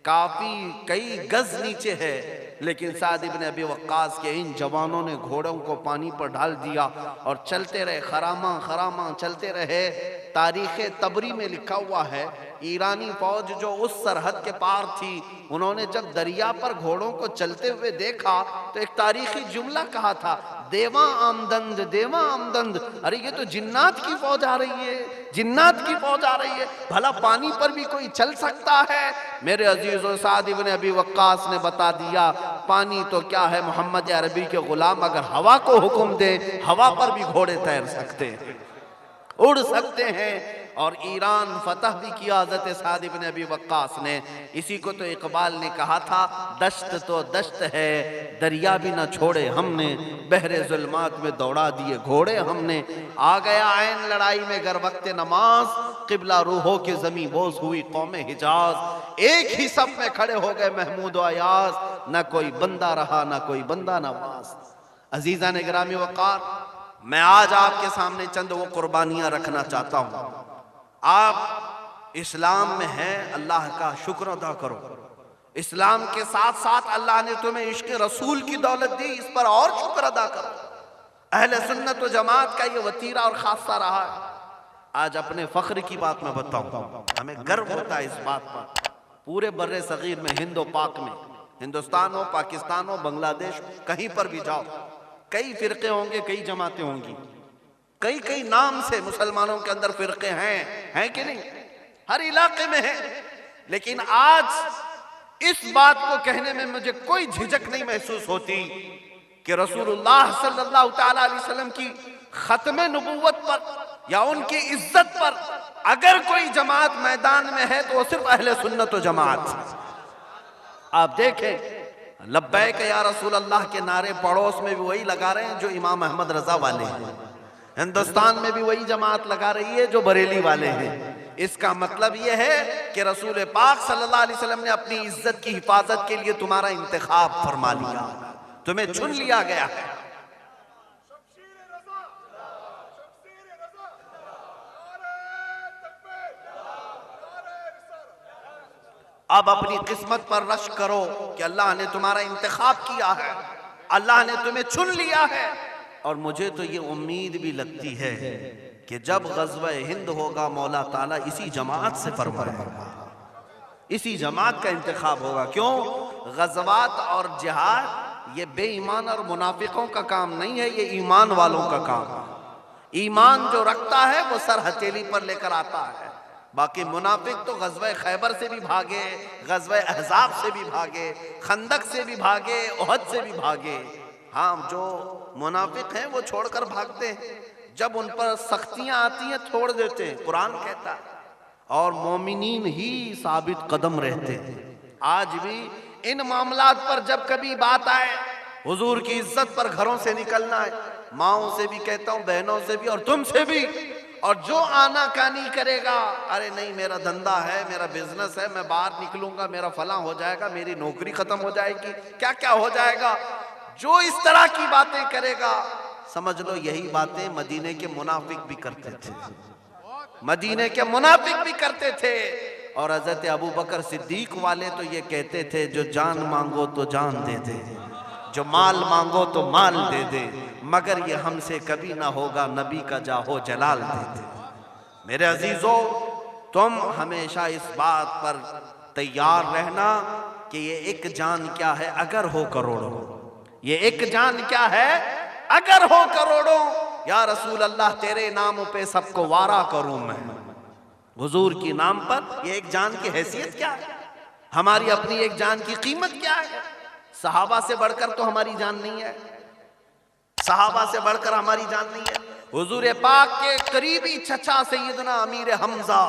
काफी कई गज नीचे है, लेकिन साद इब्न अबी वक्कास के इन जवानों ने घोड़ों को पानी पर डाल दिया और चलते रहे, खरामा खरामा चलते रहे। तारीख तबरी में लिखा हुआ है, ईरानी फौज जो उस सरहद के पार थी, उन्होंने जब दरिया पर घोड़ों को चलते हुए देखा तो एक तारीखी जुमला कहा था, देवा आमदंद, देवा आमदंद। अरे ये तो जिन्नात की फौज आ रही है, जिन्नात की फौज आ रही है, भला पानी पर भी कोई चल सकता है? मेरे अजीजों, साद इब्न अबी वक्कास ने बता दिया, पानी तो क्या है, मोहम्मद अरबी के गुलाम अगर हवा को हुक्म दे, हवा पर भी घोड़े तैर सकते हैं, उड़ सकते हैं। और ईरान फतह भी किया हज़रत साद इब्न अबी वक्कास ने। इसी को तो इकबाल ने कहा था, दश्त तो दश्त है दरिया भी न छोड़े हमने, बहरे जुल्मात में दौड़ा दिए घोड़े हमने। आ गया ऐन लड़ाई में गर वक्त नमाज, किबला रूहों के जमी बोझ हुई कौम हिजाज। एक ही सब में खड़े हो गए महमूद अयाज, न कोई बंदा रहा न कोई बंदा नवाज। अजीज़ा ने गिरामी वक़ार, मैं आज आपके सामने चंद वो कुर्बानियां रखना चाहता हूं। आप इस्लाम में हैं, अल्लाह का शुक्र अदा करो। इस्लाम के साथ साथ अल्लाह ने तुम्हें इश्क रसूल की दौलत दी, इस पर और शुक्र अदा करो। अहले सुन्नत व जमात का ये वतीरा और खासा रहा है। आज अपने फख्र की बात मैं बताऊं, हमें गर्व होता है इस बात पर। पूरे बर्रे सगीर में, हिंदो पाक में, हिंदुस्तान हो, पाकिस्तान हो, बांग्लादेश, कहीं पर भी जाओ, कई फिरके होंगे, कई जमातें होंगी, कई कई नाम से मुसलमानों के अंदर फिरके हैं कि नहीं? हर इलाके में है। लेकिन आज इस बात को कहने में मुझे कोई झिझक नहीं महसूस होती कि रसूलुल्लाह सल्लल्लाहु तआला अलैहि वसल्लम की खत्म नबूवत पर या उनकी इज्जत पर अगर कोई जमात मैदान में है तो वो सिर्फ अहले सुन्नत व जमात। आप देखें लब्बैक या रसूल अल्लाह के नारे पड़ोस में भी वही लगा रहे हैं जो इमाम अहमद रजा वाले हैं, हिंदुस्तान में भी वही जमात लगा रही है जो बरेली वाले हैं। इसका मतलब यह है कि रसूल पाक सल्लल्लाहु अलैहि वसल्लम ने अपनी इज्जत की हिफाजत के लिए तुम्हारा इंतखाब फरमा लिया, तुम्हें चुन लिया गया है। अब अपनी किस्मत पर रश करो कि अल्लाह ने तुम्हारा इंतखाब किया है, अल्लाह ने तुम्हें चुन लिया है। और मुझे तो ये उम्मीद भी लगती है कि जब ग़ज़वा हिंद होगा मौला ताला इसी जमात से फरमाएगा, इसी जमात का इंतखाब होगा। क्यों? ग़ज़वात और जिहाद ये बेईमान और मुनाफिकों का काम नहीं है, ये ईमान वालों का काम है। ईमान जो रखता है वो सर हथेली पर लेकर आता है। बाकी मुनाफिक तो ग़ज़वा खैबर से भी भागे, ग़ज़वा अहज़ाब से भी भागे, खंदक से भी भागे, उहद से भी भागे। हाँ, जो मुनाफिक हैं वो छोड़कर भागते हैं, जब उन पर सख्तियां आती हैं छोड़ देते हैं, कुरान कहता है। और मोमिनीन ही साबित कदम रहते हैं। आज भी इन मामलात पर जब कभी बात आए, हुजूर की इज्जत पर घरों से निकलना है, माओं से भी कहता हूँ, बहनों से भी और तुमसे भी, और जो आना कानी करेगा, अरे नहीं मेरा धंधा है, मेरा बिजनेस है, मैं बाहर निकलूंगा, मेरा फला हो जाएगा, मेरी नौकरी खत्म हो जाएगी, क्या क्या हो जाएगा, जो इस तरह की बातें करेगा, समझ लो यही बातें मदीने के मुनाफिक भी करते थे, मदीने के मुनाफिक भी करते थे। और हजरत अबू बकर सिद्दीक वाले तो ये कहते थे, जो जान मांगो तो जान दे दे, जो माल मांगो तो माल दे दे, मगर ये हमसे कभी ना होगा, नबी का जाहो जलाल दे दे। मेरे अजीजों, तुम हमेशा इस बात पर तैयार रहना कि ये एक जान क्या है अगर हो करोड़ों, ये एक जान क्या है अगर हो करोड़ों। या रसूल अल्लाह तेरे नाम पे सबको वारा करूं मैं, हुजूर की नाम पर ये एक जान की हैसियत क्या है, हमारी अपनी एक जान की कीमत क्या है। सहाबा से बढ़कर तो हमारी जान नहीं है, सहाबा से बढ़कर हमारी जान नहीं है। हुजूर पाक के करीबी चचा सैयदना अमीर हमजा,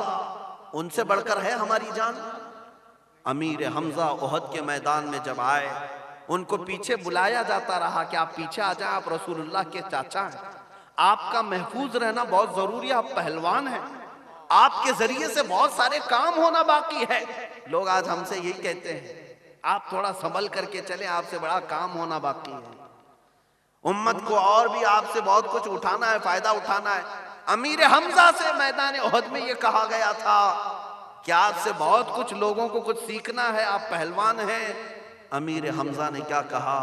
उनसे बढ़कर है हमारी जान। अमीर हमजा उहद के मैदान में जब आए, उनको पीछे बुलाया जाता रहा कि आप पीछे आ जाए, आप रसूलुल्लाह के चाचा हैं, आपका महफूज रहना बहुत जरूरी है, आप पहलवान हैं, आपके जरिए से बहुत सारे काम होना बाकी है। लोग आज हमसे यही कहते हैं, आप थोड़ा संभल करके चले, आपसे बड़ा काम होना बाकी है, उम्मत को और भी आपसे बहुत कुछ उठाना है, फायदा उठाना है। अमीर हमजा से मैदान उहद में ये कहा गया था कि आपसे बहुत कुछ लोगों को कुछ सीखना है, आप पहलवान हैं। अमीर हमजा ने क्या कहा,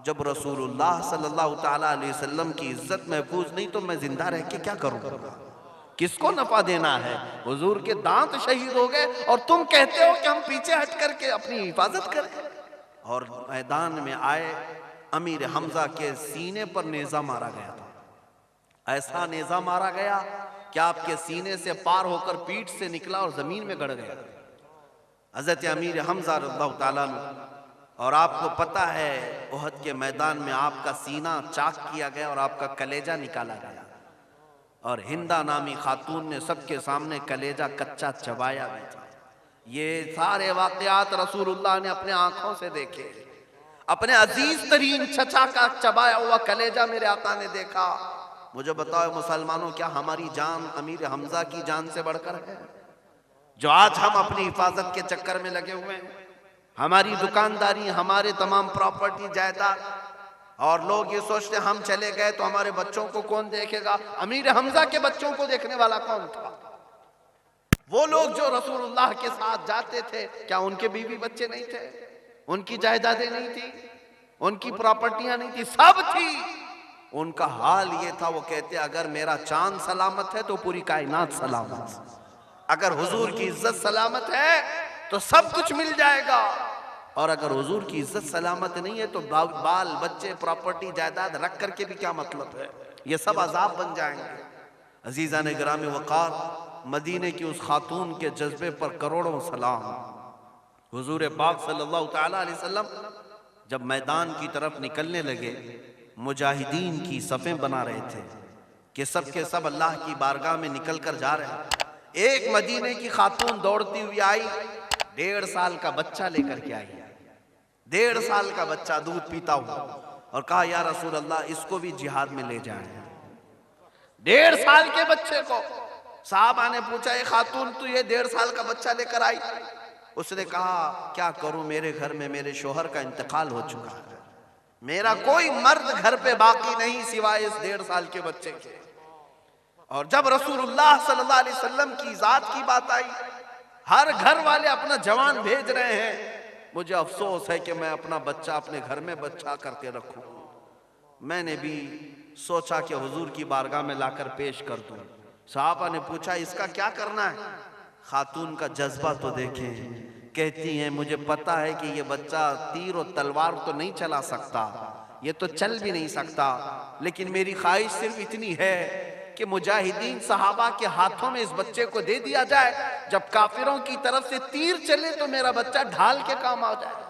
जब रसूलुल्लाह सल्लल्लाहु तआला अलैहि वसल्लम की इज्जत महफूज नहीं तो मैं जिंदा रह के क्या करूंगा, किसको नफा देना है। हुजूर के दांत शहीद हो गए और तुम कहते हो कि हम पीछे हट करके अपनी हिफाजत करें। और मैदान में आए, अमीर हमजा के सीने पर नेजा मारा गया था, ऐसा नेजा मारा गया कि आपके सीने से पार होकर पीठ से निकला और जमीन में गड़ गया। हजरत अमीर हमजा रज़ियल्लाहु ताला अन्हु, और आपको पता है उहद के मैदान में आपका सीना चाक किया गया और आपका कलेजा निकाला गया, और हिंदा नामी खातून ने सबके सामने कलेजा कच्चा चबाया भी था। ये सारे वाकयात रसूलुल्लाह ने अपने आंखों से देखे, अपने अजीज तरीन चचा का चबाया हुआ कलेजा मेरे आका ने देखा। मुझे बताओ मुसलमानों, क्या हमारी जान अमीर हमजा की जान से बढ़कर है, जो आज हम अपनी हिफाजत के चक्कर में लगे हुए हैं। हमारी दुकानदारी, हमारे तमाम प्रॉपर्टी जायदाद, और लोग ये सोचते हम चले गए तो हमारे बच्चों को कौन देखेगा। अमीर हमजा के बच्चों को देखने वाला कौन था? वो लोग जो रसूलुल्लाह के साथ जाते थे, क्या उनके बीवी बच्चे नहीं थे, उनकी जायदादें नहीं थी, उनकी प्रॉपर्टियां नहीं थी, सब थी। उनका हाल ये था, वो कहते अगर मेरा चांद सलामत है तो पूरी कायनात सलामत, अगर हुजूर की इज्जत सलामत है तो सब कुछ मिल जाएगा, और अगर हुजूर की इज्जत सलामत नहीं है तो बाल बच्चे प्रॉपर्टी जायदाद रख करके भी क्या मतलब है, ये सब अजाब बन जाएंगे। अजीज़ान गिरामी वक़ार, मदीने की उस खातून के जज्बे पर करोड़ों सलाम। हुजूर पाक सल्लल्लाहु ताला अलैहि वसल्लम जब मैदान की तरफ निकलने लगे, मुजाहिदीन की सफ़ें बना रहे थे कि सब के सब अल्लाह की बारगाह में निकल कर जा रहे हैं। एक मदीने की खातून दौड़ती हुई आई, 1.5 साल का बच्चा लेकर के आई, 1.5 साल का बच्चा दूध पीता हुआ, और कहा या रसूल अल्लाह, इसको भी जिहाद में ले जाएं। 1.5 साल के बच्चे को साहबा ने पूछा, ये खातून तू ये 1.5 साल का बच्चा लेकर आई? उसने कहा क्या करूं, मेरे घर में मेरे शोहर का इंतकाल हो चुका है, मेरा कोई मर्द घर पे बाकी नहीं सिवाय इस 1.5 साल के बच्चे के। और जब रसूलुल्लाह सल्लल्लाहु अलैहि वसल्लम की जात की बात आई, हर घर वाले अपना जवान भेज रहे हैं, मुझे अफसोस है कि मैं अपना बच्चा अपने घर में बच्चा करके रखूं। मैंने भी सोचा कि हुजूर की बारगाह में लाकर पेश कर दूं। साहबा ने पूछा इसका क्या करना है? खातून का जज्बा तो देखें, कहती हैं मुझे पता है कि ये बच्चा तीर और तलवार तो नहीं चला सकता, ये तो चल भी नहीं सकता, लेकिन मेरी ख्वाहिश सिर्फ इतनी है कि मुजाहिदीन सहाबा के हाथों में इस बच्चे को दे दिया जाए, जब काफिरों की तरफ से तीर चले तो मेरा बच्चा ढाल के काम आ जाए।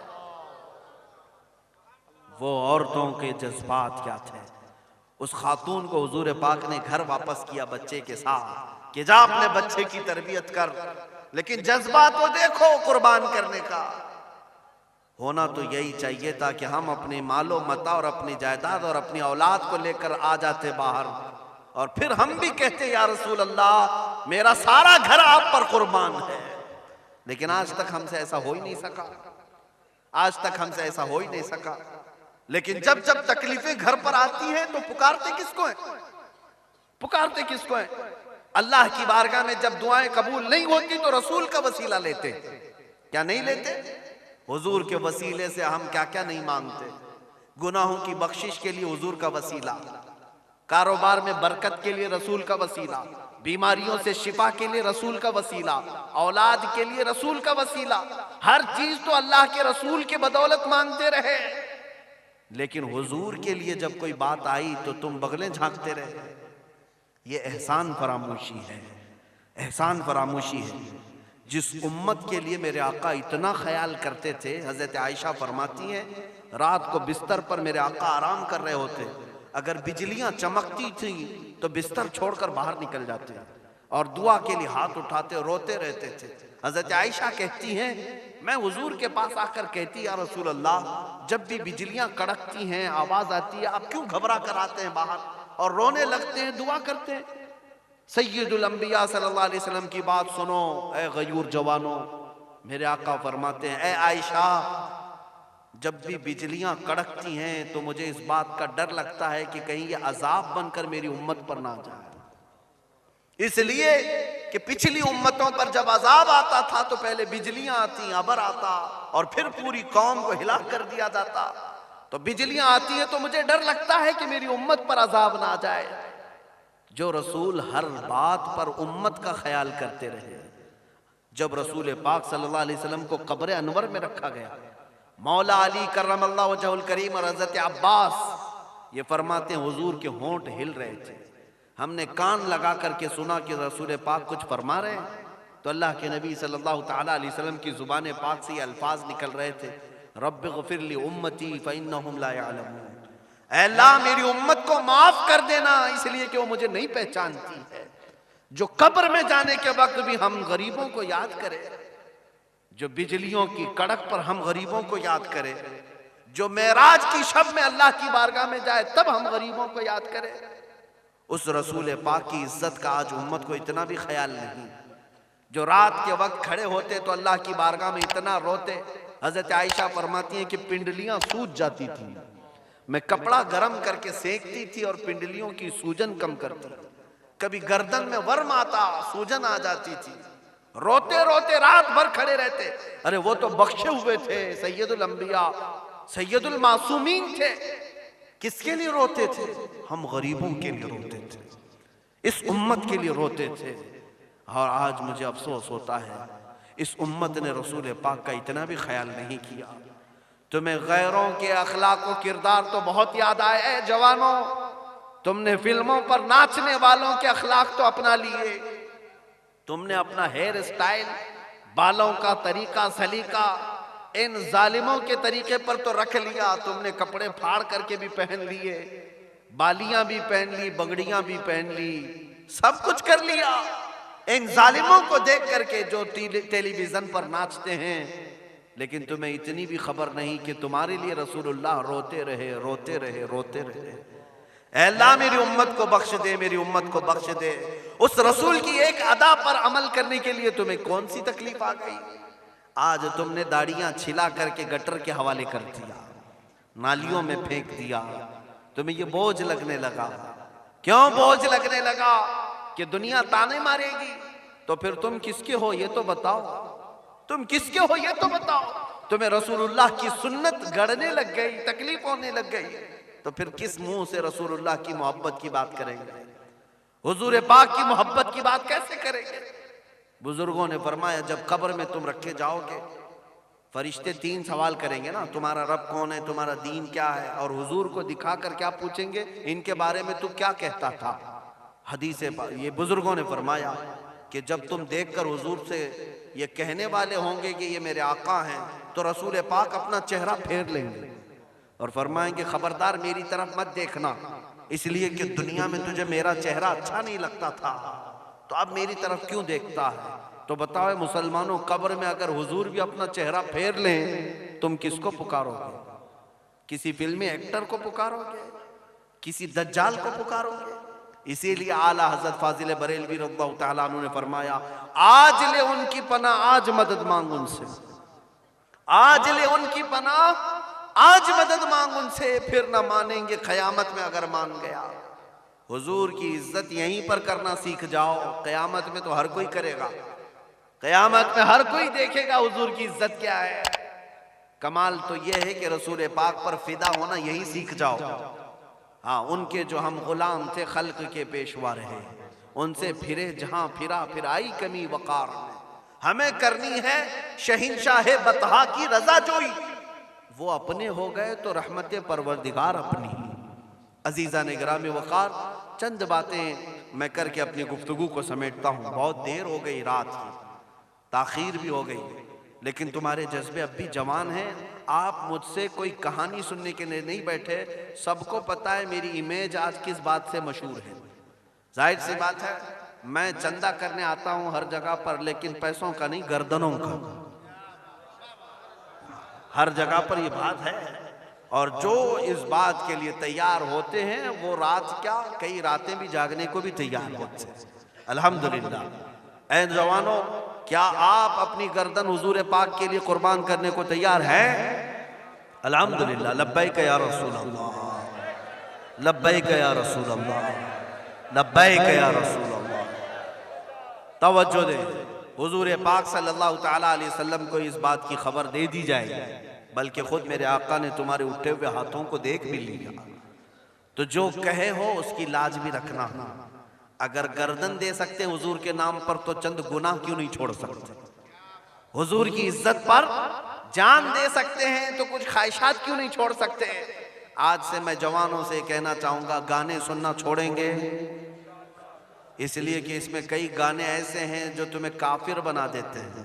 वो औरतों के जज्बात क्या थे। उस खातून को हुजूर पाक ने घर वापस किया बच्चे के साथ कि जा अपने बच्चे की तरबियत कर, लेकिन जज्बा तो देखो कुर्बान करने का। होना तो यही चाहिए था कि हम अपने मालो मता और अपनी जायदाद और अपनी औलाद को लेकर आ जाते बाहर, और फिर हम भी कहते या रसूल अल्लाह, मेरा सारा घर आप पर कुर्बान है। लेकिन आज तक हमसे ऐसा हो ही नहीं सका, आज तक हमसे ऐसा हो ही नहीं सका। लेकिन जब जब तकलीफें घर पर आती हैं तो पुकारते किसको हैं? पुकारते किसको हैं? अल्लाह की बारगाह में जब दुआएं कबूल नहीं होती तो रसूल का वसीला लेते, क्या नहीं लेते? हुजूर के वसीले से हम क्या क्या नहीं मांगते। गुनाहों की बख्शिश के लिए हुजूर का वसीला, कारोबार में बरकत के लिए रसूल का वसीला, बीमारियों से शिफा के लिए रसूल का वसीला, औलाद के लिए रसूल का वसीला, हर चीज तो अल्लाह के रसूल के बदौलत मांगते रहे। लेकिन हुजूर के लिए जब कोई बात आई तो तुम बगलें झांकते रहे। ये एहसान फरामोशी है, एहसान फरामोशी है। जिस उम्मत के लिए मेरे आका इतना ख्याल करते थे, हजरत आयशा फरमाती हैं रात को बिस्तर पर मेरे आका आराम कर रहे होते, अगर बिजलियां चमकती थी तो बिस्तर छोड़कर बाहर निकल जाते और दुआ के लिए हाथ उठाते रोते रहते थे। हजरत आयशा कहती हैं मैं हुजूर के पास आकर कहती या रसूल अल्लाह, जब भी बिजलियां कड़कती हैं आवाज आती है, आप क्यों घबरा कर आते हैं बाहर और रोने लगते हैं, दुआ करते हैं? सैयदुल अंबिया सल्लल्लाहु अलैहि वसल्लम की बात सुनो ए गयूर जवानों। मेरे आका फरमाते हैं ए आयशा, जब भी बिजलियां कड़कती हैं तो मुझे इस बात का डर लगता है कि कहीं ये अजाब बनकर मेरी उम्मत पर ना जाए। इसलिए कि पिछली उम्मतों पर जब अजाब आता था तो पहले बिजलियां आती, अबर आता और फिर पूरी कौम को हिला कर दिया जाता। तो बिजलियां आती है तो मुझे डर लगता है कि मेरी उम्मत पर अजाब ना जाए। जो रसूल हर बात पर उम्मत का ख्याल करते रहे। जब रसूल पाक सल्लल्लाहु अलैहि वसल्लम को कब्र अनवर में रखा गया, मौला अली करमल्लाहु वजहुल करीम और हज़रत अब्बास ये फरमाते हैं हुजूर के होंठ हिल रहे थे। हमने कान लगा करके सुना कि रसूल पाक कुछ फरमा रहे हैं, तो अल्लाह के नबी सल्लल्लाहु ताला अलैहि वसल्लम की जुबान पाक से ये अल्फाज निकल रहे थे, रब्बिग़फिर ली उम्मती फ़इन्नहुम ला यअलमून। ऐ अल्लाह मेरी उम्मत को माफ कर देना इसलिए कि वो मुझे नहीं पहचानती है। जो कब्र में जाने के वक्त भी हम गरीबों को याद करें, जो बिजलियों की कड़क पर हम गरीबों को याद करें, जो मेराज की शब में अल्लाह की बारगाह में जाए तब हम गरीबों को याद करें। उस रसूल पाक की इज्जत का आज उम्मत को इतना भी ख्याल नहीं। जो रात के वक्त खड़े होते तो अल्लाह की बारगाह में इतना रोते। हजरत आयशा फरमाती हैं कि पिंडलियां सूज जाती थी, मैं कपड़ा गर्म करके सेकती थी और पिंडलियों की सूजन कम करती। कभी गर्दन में वर्म आता, सूजन आ जाती थी, रोते रोते रात भर खड़े रहते। अरे वो तो बख्शे हुए थे, सैयदुल अंबिया सैयदुल मासूमीन थे। किसके लिए रोते थे? हम गरीबों के लिए रोते थे, इस उम्मत के लिए रोते थे। और आज मुझे अफसोस होता है इस उम्मत ने रसूल पाक का इतना भी ख्याल नहीं किया। तुम्हें गैरों के अखलाक व किरदार तो बहुत याद आए। ऐ जवानों, तुमने फिल्मों पर नाचने वालों के अखलाक तो अपना लिए, तुमने अपना हेयर स्टाइल बालों का तरीका सलीका इन जालिमों के तरीके पर तो रख लिया तुमने, कपड़े फाड़ करके भी पहन लिए, बालियां भी पहन ली, बगड़ियां भी पहन ली, सब कुछ कर लिया इन जालिमों को देख करके जो टेलीविजन पर नाचते हैं। लेकिन तुम्हें इतनी भी खबर नहीं कि तुम्हारे लिए रसूलुल्लाह रोते रहे रोते रहे रोते रहे, ऐ अल्लाह मेरी उम्मत को बख्श दे, मेरी उम्मत को बख्श दे। उस रसूल की एक अदा पर अमल करने के लिए तुम्हें कौन सी तकलीफ आ गई? आज तुमने दाढ़ियां छिला करके गटर के हवाले कर दिया, नालियों में फेंक दिया, तुम्हें ये बोझ लगने लगा। क्यों बोझ लगने लगा? कि दुनिया ताने मारेगी। तो फिर तुम किसके हो ये तो बताओ, तुम किसके हो ये तो बताओ। तुम्हें रसूलुल्लाह की सुन्नत गड़ने लग गई, तकलीफ होने लग गई, तो फिर किस मुंह से रसूलुल्लाह की मोहब्बत की बात करेंगे? हुजूर पाक की मोहब्बत की बात कैसे करेंगे? बुजुर्गों ने फरमाया जब कब्र में तुम रखे जाओगे, फरिश्ते 3 सवाल करेंगे ना, तुम्हारा रब कौन है, तुम्हारा दीन क्या है, और हुजूर को दिखा कर क्या पूछेंगे, इनके बारे में तू क्या कहता था। हदीस ये बुजुर्गों ने फरमाया कि जब तुम देखकर हुजूर से ये कहने वाले होंगे कि ये मेरे आका हैं, तो रसूल पाक अपना चेहरा फेर लेंगे और फरमाएंगे खबरदार मेरी तरफ मत देखना, इसलिए कि दुनिया में तुझे मेरा चेहरा अच्छा नहीं लगता था, तो अब मेरी तरफ क्यों देखता है। तो बताओ मुसलमानों, कब्र में अगर हुजूर भी अपना चेहरा फेर लें, तुम किसको पुकारोगे? किसी फिल्मी एक्टर को पुकारोगे? किसी दज्जाल को पुकारोगे? इसीलिए आला हजरत फाजिल बरेलवी रज़ियल्लाहु तआला अन्हु ने फरमाया, आज ले उनकी पनाह, आज मदद मांग उनसे, आज ले उनकी पनाह, आज मदद मांग उनसे, फिर ना मानेंगे क़यामत में अगर मान गया। हुजूर की इज्जत यहीं पर करना सीख जाओ, क़यामत में तो हर कोई करेगा, क़यामत में हर कोई देखेगा हुजूर की इज्जत क्या है। कमाल तो यह है कि रसूल पाक पर फिदा होना यही सीख जाओ। हाँ, उनके जो हम गुलाम थे, खल्क के पेशवा रहे, उनसे फिरे जहां फिरा, फिर आई कमी वकार में। हमें करनी है शहिंशाह बतहा की रजा जोई, वो अपने हो गए तो रहमत परवरदिगार अपनी। अजीजा ने गिरामी वकार, चंद बातें मैं करके अपनी गुफ्तगू को समेटता हूँ। बहुत देर हो गई, रात की ताखीर भी हो गई, लेकिन तुम्हारे जज्बे अब भी जवान हैं। आप मुझसे कोई कहानी सुनने के लिए नहीं बैठे, सबको पता है मेरी इमेज आज किस बात से मशहूर है। जाहिर सी बात है, मैं चंदा करने आता हूं हर जगह पर, लेकिन पैसों का नहीं, गर्दनों का। हर जगह पर ये बात है, और जो इस बात के लिए तैयार होते हैं वो रात क्या, कई रातें भी जागने को भी तैयार होते हैं। अल्हम्दुलिल्लाह। ऐ जवानों, क्या आप अपनी गर्दन हुजूर पाक के लिए कुर्बान करने को तैयार हैं? अल्हम्दुलिल्लाह। लब्बैक या रसूल अल्लाह, लब्बैक या रसूल अल्लाह, लब्बैक या रसूल अल्लाह। तवज्जो दे, हुजूर पाक सल्लल्लाहु तआला अलैहि वसल्लम को इस बात की खबर दे दी जाए, बल्कि खुद मेरे आका ने तुम्हारे उठे हुए हाथों को देख भी लिया, तो जो कहे हो उसकी लाज भी रखना। अगर गर्दन दे सकते हुजूर के नाम पर, तो चंद गुनाह क्यों नहीं छोड़ सकते? हुजूर की इज्जत पर जान दे सकते हैं, तो कुछ ख्वाहिशात क्यों नहीं छोड़ सकते? आज से मैं जवानों से कहना चाहूंगा, गाने सुनना छोड़ेंगे, इसलिए कि इसमें कई गाने ऐसे हैं जो तुम्हें काफिर बना देते हैं,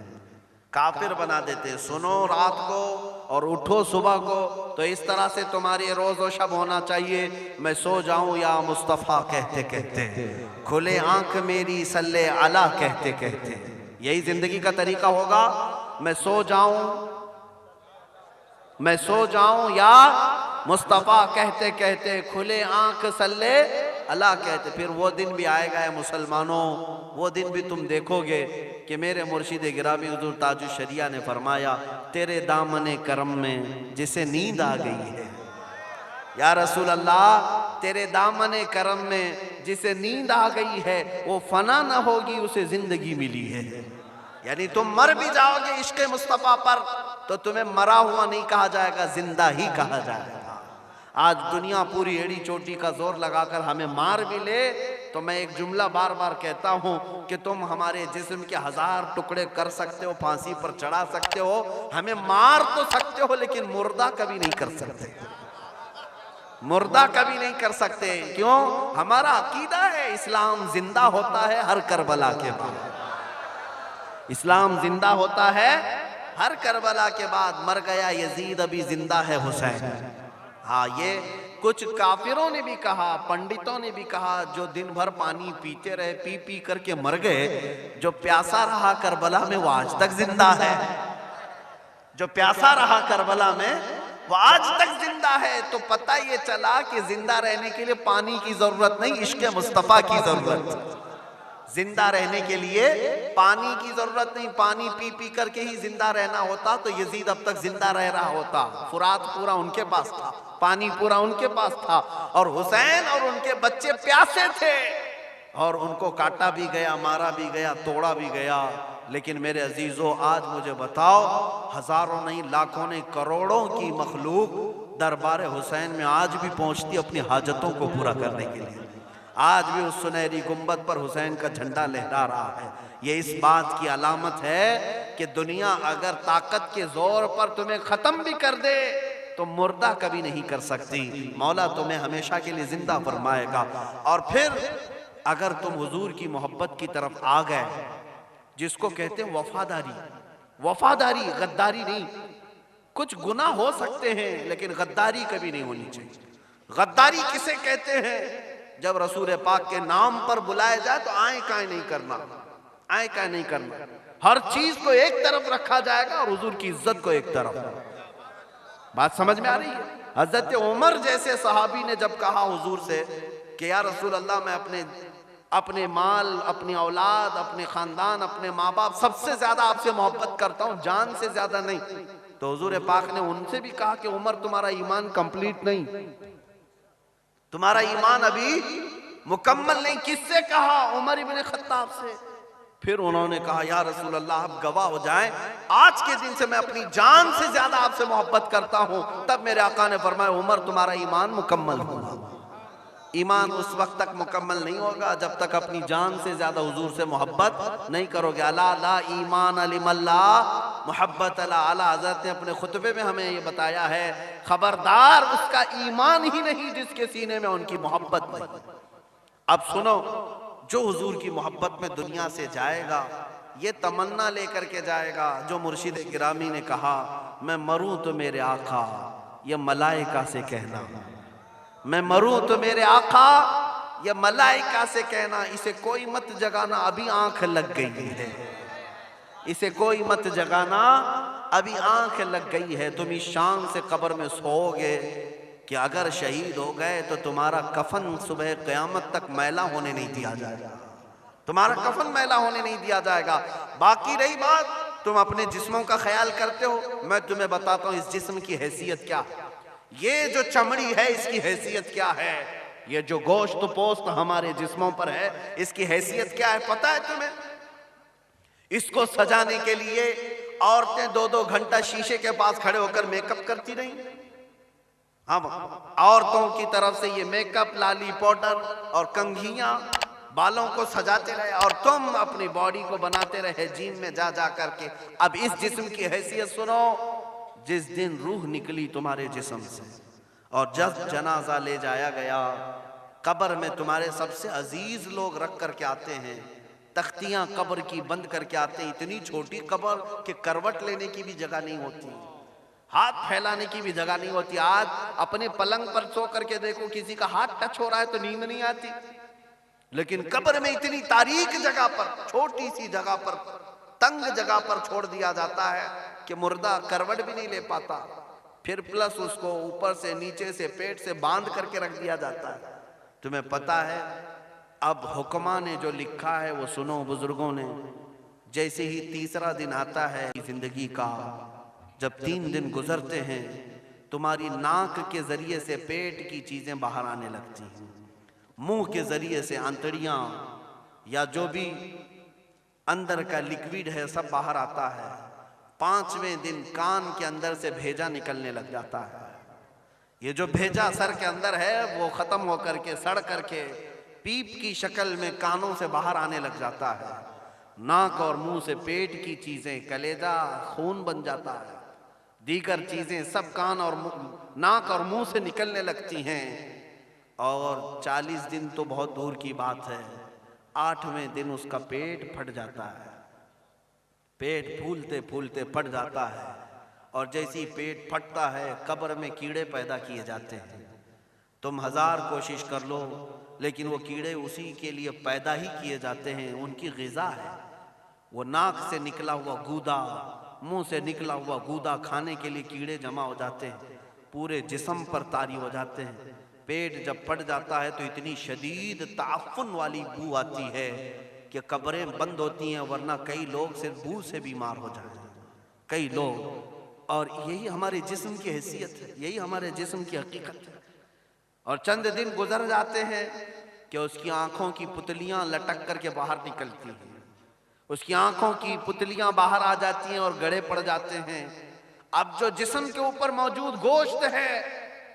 काफिर बना देते हैं। सुनो रात को और उठो सुबह को, तो इस तरह से तुम्हारी रोज व शब होना चाहिए। मैं सो जाऊं या मुस्तफ़ा कहते कहते, खुले आंख मेरी सल्ले अला कहते कहते, यही जिंदगी का तरीका होगा। मैं सो जाऊं, मैं सो जाऊं या मुस्तफ़ा कहते कहते, खुले आंख सल्ले अला कहते। फिर वो दिन भी आएगा है मुसलमानों, वो दिन भी तुम देखोगे कि मेरे मुर्शिद गिरामी हुजूर ताजुल शरिया ने फरमाया, तेरे दामने करम में जिसे नींद आ गई है, या रसूल अल्लाह, तेरे दामने करम में जिसे नींद आ गई है, वो फना न होगी, उसे जिंदगी मिली है। यानी तुम मर भी जाओगे इश्क़ मुस्तफ़ा पर, तो तुम्हें मरा हुआ नहीं कहा जाएगा, जिंदा ही कहा जाएगा। आज दुनिया पूरी एड़ी चोटी का जोर लगाकर हमें मार भी ले, तो मैं एक जुमला बार बार कहता हूं कि तुम हमारे जिस्म के 1000 टुकड़े कर सकते हो, फांसी पर चढ़ा सकते हो, हमें मार तो सकते हो, लेकिन मुर्दा कभी नहीं कर सकते, मुर्दा कभी नहीं कर सकते। क्यों? हमारा अकीदा है, इस्लाम जिंदा होता है हर करबला के बाद। इस्लाम जिंदा होता है हर करबला के बाद, मर गया यजीद अभी जिंदा है हुसैन। हाँ, ये कुछ काफिरों ने भी कहा, पंडितों ने भी कहा, जो दिन भर पानी पीते रहे, पी पी करके मर गए, जो प्यासा रहा करबला में वो आज तक जिंदा है। जो प्यासा रहा करबला में वो आज तक जिंदा है। तो पता ये चला कि जिंदा रहने के लिए पानी की जरूरत नहीं, इश्क मुस्तफा की जरूरत। जिंदा रहने के लिए पानी की जरूरत नहीं, पानी पी पी करके ही जिंदा रहना होता तो यजीद अब तक जिंदा रह रहा होता। फुरात पूरा उनके पास था, पानी पूरा उनके पास था, और हुसैन और उनके बच्चे प्यासे थे, और उनको काटा भी गया, मारा भी गया, तोड़ा भी गया। लेकिन मेरे अजीजों, आज मुझे बताओ, हजारों नहीं, लाखों नहीं, करोड़ों की मखलूक दरबार हुसैन में आज भी पहुंचती अपनी हाजतों को पूरा करने के लिए। आज भी उस सुनहरी गुंबद पर हुसैन का झंडा लहरा रहा है। ये इस बात की अलामत है कि दुनिया अगर ताकत के जोर पर तुम्हें खत्म भी कर दे तो मुर्दा कभी नहीं कर सकती। मौला तुम्हें हमेशा के लिए जिंदा फरमाएगा। और फिर अगर तुम हुजूर की मोहब्बत की तरफ आ गए, जिसको कहते हैं वफादारी, वफादारी, गद्दारी नहीं। कुछ गुनाह हो सकते हैं लेकिन गद्दारी कभी नहीं होनी चाहिए। गद्दारी किसे कहते हैं? जब रसूल पाक के नाम पर बुलाया जाए तो आए काए नहीं करना, आए काए नहीं करना। हर चीज को एक तरफ रखा जाएगा और हुजूर की इज्जत को एक तरफ। बात समझ में आ रही है? हजरत उमर जैसे सहाबी ने जब कहा हुजूर से कि या रसूल अल्लाह, मैं अपने माल, अपनी औलाद, अपने खानदान, अपने माँ बाप, सबसे ज्यादा आपसे मोहब्बत करता हूँ, जान से ज्यादा नहीं। तो हुजूर पाक ने उनसे भी कहा कि उमर, तुम्हारा ईमान कंप्लीट नहीं, तुम्हारा ईमान अभी मुकम्मल नहीं। किससे कहा? उमर इब्ने खत्ताब से। फिर उन्होंने कहा या रसूल अल्लाह, आप गवाह हो जाएं, आज के दिन से मैं अपनी जान से ज्यादा आपसे मोहब्बत करता हूं। तब मेरे आका ने फरमाया, उमर तुम्हारा ईमान मुकम्मल होगा। ईमान उस वक्त तक मुकम्मल नहीं होगा जब तक अपनी जान से ज्यादा हुजूर से मोहब्बत नहीं करोगे। अला ला ईमान लिमल्ला मोहब्बत अला। हज़रत ने अपने खुतबे में हमें ये बताया है, खबरदार उसका ईमान ही नहीं जिसके सीने में उनकी मोहब्बत नहीं। अब सुनो, जो हुजूर की मोहब्बत में दुनिया से जाएगा, ये तमन्ना लेकर के जाएगा जो मुर्शिद गिरामी ने कहा, मैं मरूं तो मेरे आका, ये मलाइका से कहना। मैं मरूं तो मेरे आका, ये मलाइका से कहना। इसे कोई मत जगाना, अभी आंख लग गई है। इसे कोई मत जगाना, अभी आंख लग गई है। तुम इस शान से कब्र में सोओगे कि अगर शहीद हो गए तो तुम्हारा कफन सुबह क़यामत तक मैला होने नहीं दिया जाएगा। तुम्हारा कफन मैला होने नहीं दिया जाएगा। बाकी रही बात, तुम अपने जिस्मों का ख्याल करते हो, मैं तुम्हें बताता हूं इस जिस्म की हैसियत क्या है। ये जो चमड़ी है इसकी हैसियत क्या है? ये जो गोश्त पोस्त हमारे जिस्मों पर है इसकी हैसियत क्या है पता है तुम्हें? इसको सजाने के लिए औरतें 2-2 घंटा शीशे के पास खड़े होकर मेकअप करती रही। अब औरतों की तरफ से ये मेकअप, लाली पाउडर और कंघियां बालों को सजाते रहे, और तुम अपनी बॉडी को बनाते रहे जिम में जा जा करके। अब इस जिस्म की हैसियत सुनो, जिस दिन रूह निकली तुम्हारे जिस्म से और जब जनाजा ले जाया गया, कब्र में तुम्हारे सबसे अजीज लोग रख करके आते हैं, तख्तियां कब्र की बंद करके आते हैं। इतनी छोटी कब्र कि करवट लेने की भी जगह नहीं होती, हाथ फैलाने की भी जगह नहीं होती। आज अपने पलंग पर सो करके देखो, किसी का हाथ टच हो रहा है तो नींद नहीं आती, लेकिन कब्र में इतनी तारीक जगह पर, छोटी सी जगह पर, तंग जगह पर छोड़ दिया जाता है कि मुर्दा करवट भी नहीं ले पाता। फिर प्लस उसको ऊपर से, नीचे से, पेट से बांध करके रख दिया जाता है। तुम्हें पता है अब हुक्मा ने जो लिखा है वो सुनो बुजुर्गों ने। जैसे ही तीसरा दिन आता है जिंदगी का, जब 3 दिन गुजरते हैं, तुम्हारी नाक के जरिए से पेट की चीजें बाहर आने लगती हैं, मुंह के जरिए से आंतड़ियां या जो भी अंदर का लिक्विड है सब बाहर आता है। 5वें दिन कान के अंदर से भेजा निकलने लग जाता है। ये जो भेजा सर के अंदर है वो खत्म होकर के, सड़ करके पीप की शक्ल में कानों से बाहर आने लग जाता है। नाक और मुंह से पेट की चीजें, कलेजा, खून बन जाता है, दीगर चीजें सब कान और नाक और मुंह से निकलने लगती हैं। और 40 दिन तो बहुत दूर की बात है, 8वें दिन उसका पेट फट जाता है। पेट फूलते फूलते फट जाता है, और जैसे ही पेट फटता है कब्र में कीड़े पैदा किए जाते हैं। तुम 1000 कोशिश कर लो, लेकिन वो कीड़े उसी के लिए पैदा ही किए जाते हैं, उनकी ग़िज़ा है। वो नाक से निकला हुआ गूदा, मुंह से निकला हुआ गूदा खाने के लिए कीड़े जमा हो जाते हैं, पूरे जिस्म पर तारी हो जाते हैं। पेट जब फट जाता है तो इतनी शदीद ताफुन वाली बू आती है कि कब्रें बंद होती हैं, वरना कई लोग सिर्फ बू से बीमार हो जाते हैं, कई लोग। और यही हमारे जिस्म की हैसियत है, यही हमारे जिस्म की हकीकत है। और चंद दिन गुजर जाते हैं कि उसकी आंखों की पुतलियां लटक करके बाहर निकलती हैं, उसकी आंखों की पुतलियां बाहर आ जाती हैं और गड़े पड़ जाते हैं। अब जो जिस्म के ऊपर मौजूद गोश्त है,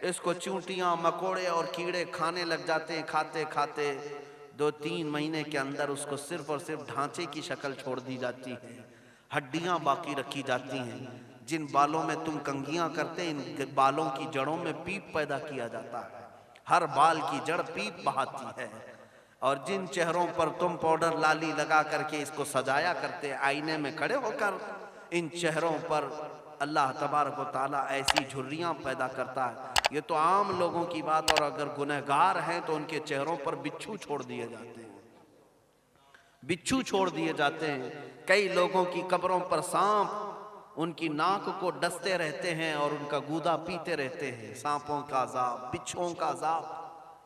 इसको चूंटियां, मकोड़े और कीड़े खाने लग जाते हैं। खाते खाते 2-3 महीने के अंदर उसको सिर्फ और सिर्फ ढांचे की शक्ल छोड़ दी जाती है, हड्डियां बाकी रखी जाती हैं। जिन बालों में तुम कंघियां करते हैं, इन बालों की जड़ों में पीप पैदा किया जाता है, हर बाल की जड़ पीप बहाती है। और जिन चेहरों पर तुम पाउडर लाली लगा करके इसको सजाया करते, आईने में खड़े होकर, इन चेहरों पर अल्लाह तबारक व तआला ऐसी झुर्रियां पैदा करता है। ये तो आम लोगों की बात, और अगर गुनहगार हैं तो उनके चेहरों पर बिच्छू छोड़ दिए जाते हैं, बिच्छू छोड़ दिए जाते हैं। कई लोगों की कब्रों पर सांप उनकी नाक को डसते रहते हैं और उनका गूदा पीते रहते हैं। सांपों का अजाब, बिच्छुओं का अजाब,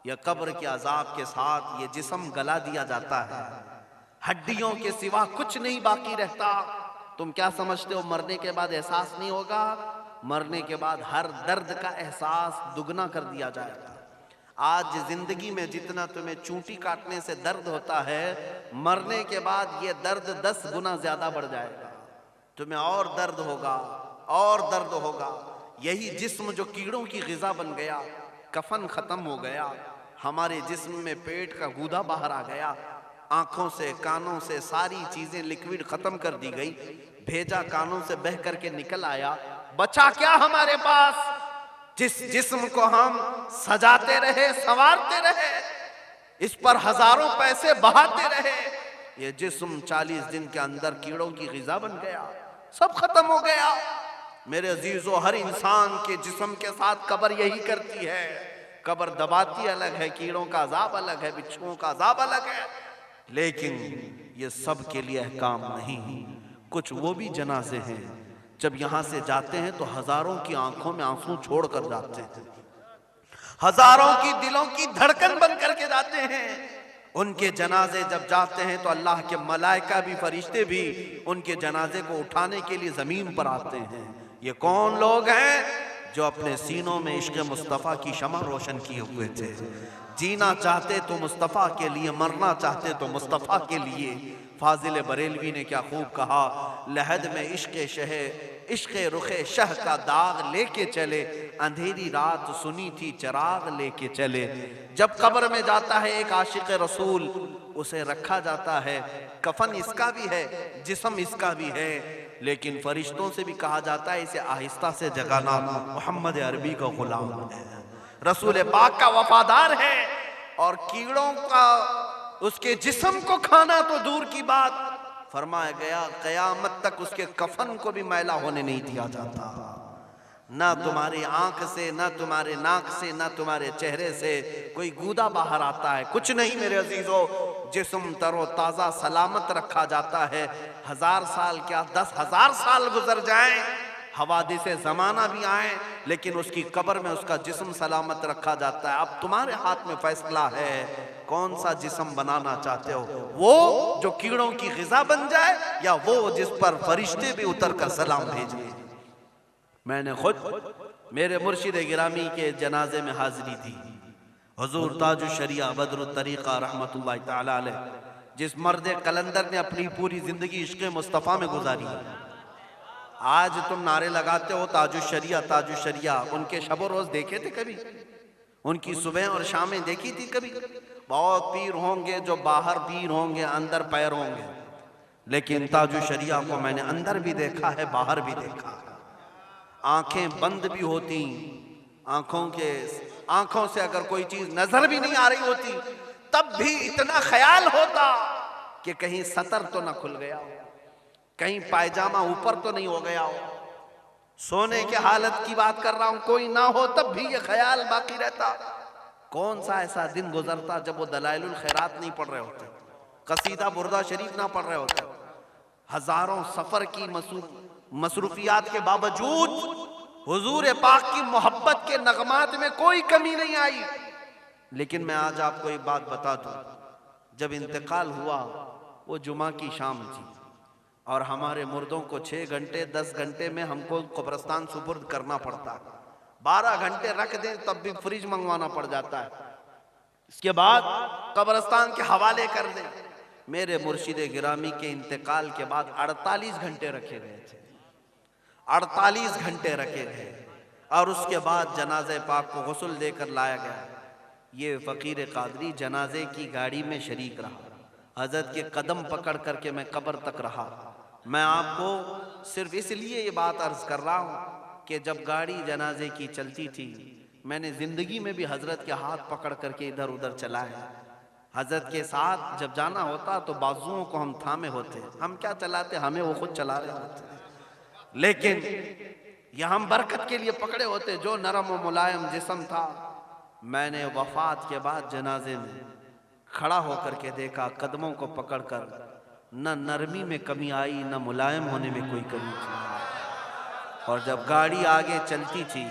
या कब्र के अजाब के साथ ये जिस्म गला दिया जाता है। हड्डियों के सिवा कुछ नहीं बाकी रहता। तुम क्या समझते हो मरने के बाद एहसास नहीं होगा? मरने के बाद हर दर्द का एहसास दुगना कर दिया जाएगा। आज जिंदगी में जितना तुम्हें चूंटी काटने से दर्द होता है, मरने के बाद ये दर्द 10 गुना ज्यादा बढ़ जाएगा। तुम्हें और दर्द होगा, और दर्द होगा। यही जिस्म जो कीड़ों की ग़िज़ा बन गया, कफन खत्म हो गया, हमारे जिस्म में पेट का गूदा बाहर आ गया, आंखों से कानों से सारी चीजें लिक्विड खत्म कर दी गई, भेजा कानों से बह करके निकल आया, बचा क्या हमारे पास? जिस जिस्म को हम सजाते रहे, संवारते रहे, इस पर हजारों पैसे बहाते रहे, ये जिस्म 40 दिन के अंदर कीड़ों की ग़िज़ा बन गया, सब खत्म हो गया। मेरे अजीजों, हर इंसान के जिस्म के साथ कब्र यही करती है। कब्र दबाती अलग है, कीड़ों का अजाब अलग है, बिच्छुओं का अजाब अलग है, लेकिन ये सब के लिए अहकाम नहीं। कुछ वो भी जनाजे हैं जब यहाँ से जाते हैं तो हजारों की आंखों में आंसू छोड़ कर जाते हैं, हजारों की दिलों की धड़कन बन करके जाते हैं। उनके जनाजे जब जाते हैं तो अल्लाह के मलाइका भी, फरिश्ते भी उनके जनाजे को उठाने के लिए जमीन पर आते हैं। ये कौन लोग हैं? जो अपने सीनों में इश्क़ मुस्तफ़ा की शमा रोशन किए हुए थे। जीना चाहते तो मुस्तफ़ा के लिए, मरना चाहते तो मुस्तफ़ा के लिए। फाजिल बरेलवी ने क्या खूब कहा, लहद में इश्क़ शह, इश्क़ रुखे शह का दाग लेके चले, अंधेरी रात सुनी थी चिराग लेके चले। जब कब्र में जाता है एक आशिक़ रसूल, उसे रखा जाता है, कफन इसका भी है, जिस्म इसका भी है, लेकिन फरिश्तों से भी कहा जाता है इसे आहिस्ता से जगाना, मोहम्मद अरबी का गुलाम है, रसूल पाक का वफादार है। और कीड़ों का उसके जिस्म को खाना तो दूर की बात, फरमाया गया क़यामत तक उसके कफन को भी मैला होने नहीं दिया जाता। ना तुम्हारी आंख से, ना तुम्हारे नाक से, ना तुम्हारे चेहरे से कोई गूदा बाहर आता है, कुछ नहीं मेरे अजीजों। जिस्म तरो ताज़ा सलामत रखा जाता है। 1000 साल क्या 10,000 साल गुजर जाएं, हवादिसे ज़माना भी आए, लेकिन उसकी कब्र में उसका जिस्म सलामत रखा जाता है। अब तुम्हारे हाथ में फैसला है, कौन सा जिस्म बनाना चाहते हो? वो जो कीड़ों की ग़िज़ा बन जाए, या वो जिस पर फरिश्ते भी उतर कर सलाम भेजें। मैंने खुद मेरे मुर्शिद गिरामी के जनाजे में हाजिरी दी। हुजूर ताजुश शरिया बदरुत तरीक़ा रहमतुल्लाहि तआला अलैह, जिस मर्द कलंदर ने अपनी पूरी जिंदगी इश्क़ मुस्तफ़ा में गुजारी। आज तुम नारे लगाते हो ताजुश शरिया, ताजुश शरिया, उनके शब रोज देखे थे कभी? उनकी सुबह और शामें देखी थी कभी? बहुत पीर होंगे जो बाहर पीर होंगे, अंदर पैर होंगे, लेकिन ताजुश शरिया को मैंने अंदर भी देखा है, बाहर भी देखा है। आंखें बंद भी होती, आंखों से अगर कोई चीज नजर भी नहीं आ रही होती, तब भी इतना ख्याल होता कि कहीं सतर तो ना खुल गया, कहीं पायजामा ऊपर तो नहीं हो गया हो। सोने के हालत की बात कर रहा हूं, कोई ना हो तब भी ये ख्याल बाकी रहता। कौन सा ऐसा दिन गुजरता जब वो दलाइलुल खैरात नहीं पढ़ रहे होते, कसीदा बुर्दा शरीफ ना पढ़ रहे होते। हजारों सफर की मसरूफियात के बावजूद हुजूर पाक की मोहब्बत के नगमात में कोई कमी नहीं आई। लेकिन मैं आज आपको एक बात बता दूं, जब इंतकाल हुआ वो जुमा की शाम थी और हमारे मुर्दों को 6 घंटे 10 घंटे में हमको कब्रिस्तान सुपुर्द करना पड़ता है। 12 घंटे रख दें तब भी फ्रिज मंगवाना पड़ जाता है, इसके बाद कब्रिस्तान के हवाले कर दें। मेरे मुर्शिद गिरामी के इंतकाल के बाद 48 घंटे रखे गए थे, 48 घंटे रखे गए और उसके बाद जनाजे पाक को गुस्ल देकर लाया गया। ये फ़कीर कादरी जनाजे की गाड़ी में शरीक रहा, हजरत के कदम पकड़ करके मैं कब्र तक रहा। मैं आपको सिर्फ इसलिए ये बात अर्ज कर रहा हूँ कि जब गाड़ी जनाजे की चलती थी मैंने ज़िंदगी में भी हजरत के हाथ पकड़ करके इधर उधर चलाए। हजरत के साथ जब जाना होता तो बाजुओं को हम थामे होते, हम क्या चलाते, हमें वो खुद चला रहे होते, लेकिन ये हम बरकत के लिए पकड़े होते। जो नरम और मुलायम जिस्म था, मैंने वफात के बाद जनाजे में खड़ा होकर के देखा, कदमों को पकड़कर न नरमी में कमी आई न मुलायम होने में कोई कमी थी। और जब गाड़ी आगे चलती थी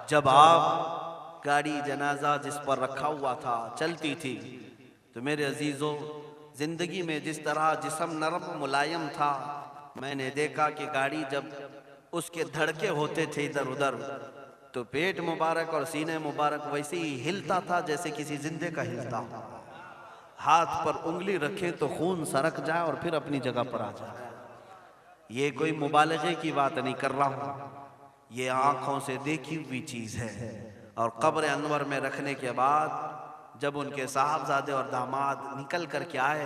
जब आप गाड़ी जनाजा जिस पर रखा हुआ था चलती थी तो मेरे अजीजों, जिंदगी में जिस तरह जिस्म नरम मुलायम था, मैंने देखा कि गाड़ी जब उसके धड़के होते थे इधर उधर तो पेट मुबारक और सीने मुबारक वैसे ही हिलता था जैसे किसी जिंदे का हिलता। हाथ पर उंगली रखें तो खून सरक जाए और फिर अपनी जगह पर आ जाए। ये कोई मुबालगे की बात नहीं कर रहा हूँ, ये आंखों से देखी हुई चीज़ है। और कब्र अनवर में रखने के बाद जब उनके साहबजादे और दामाद निकल कर के आए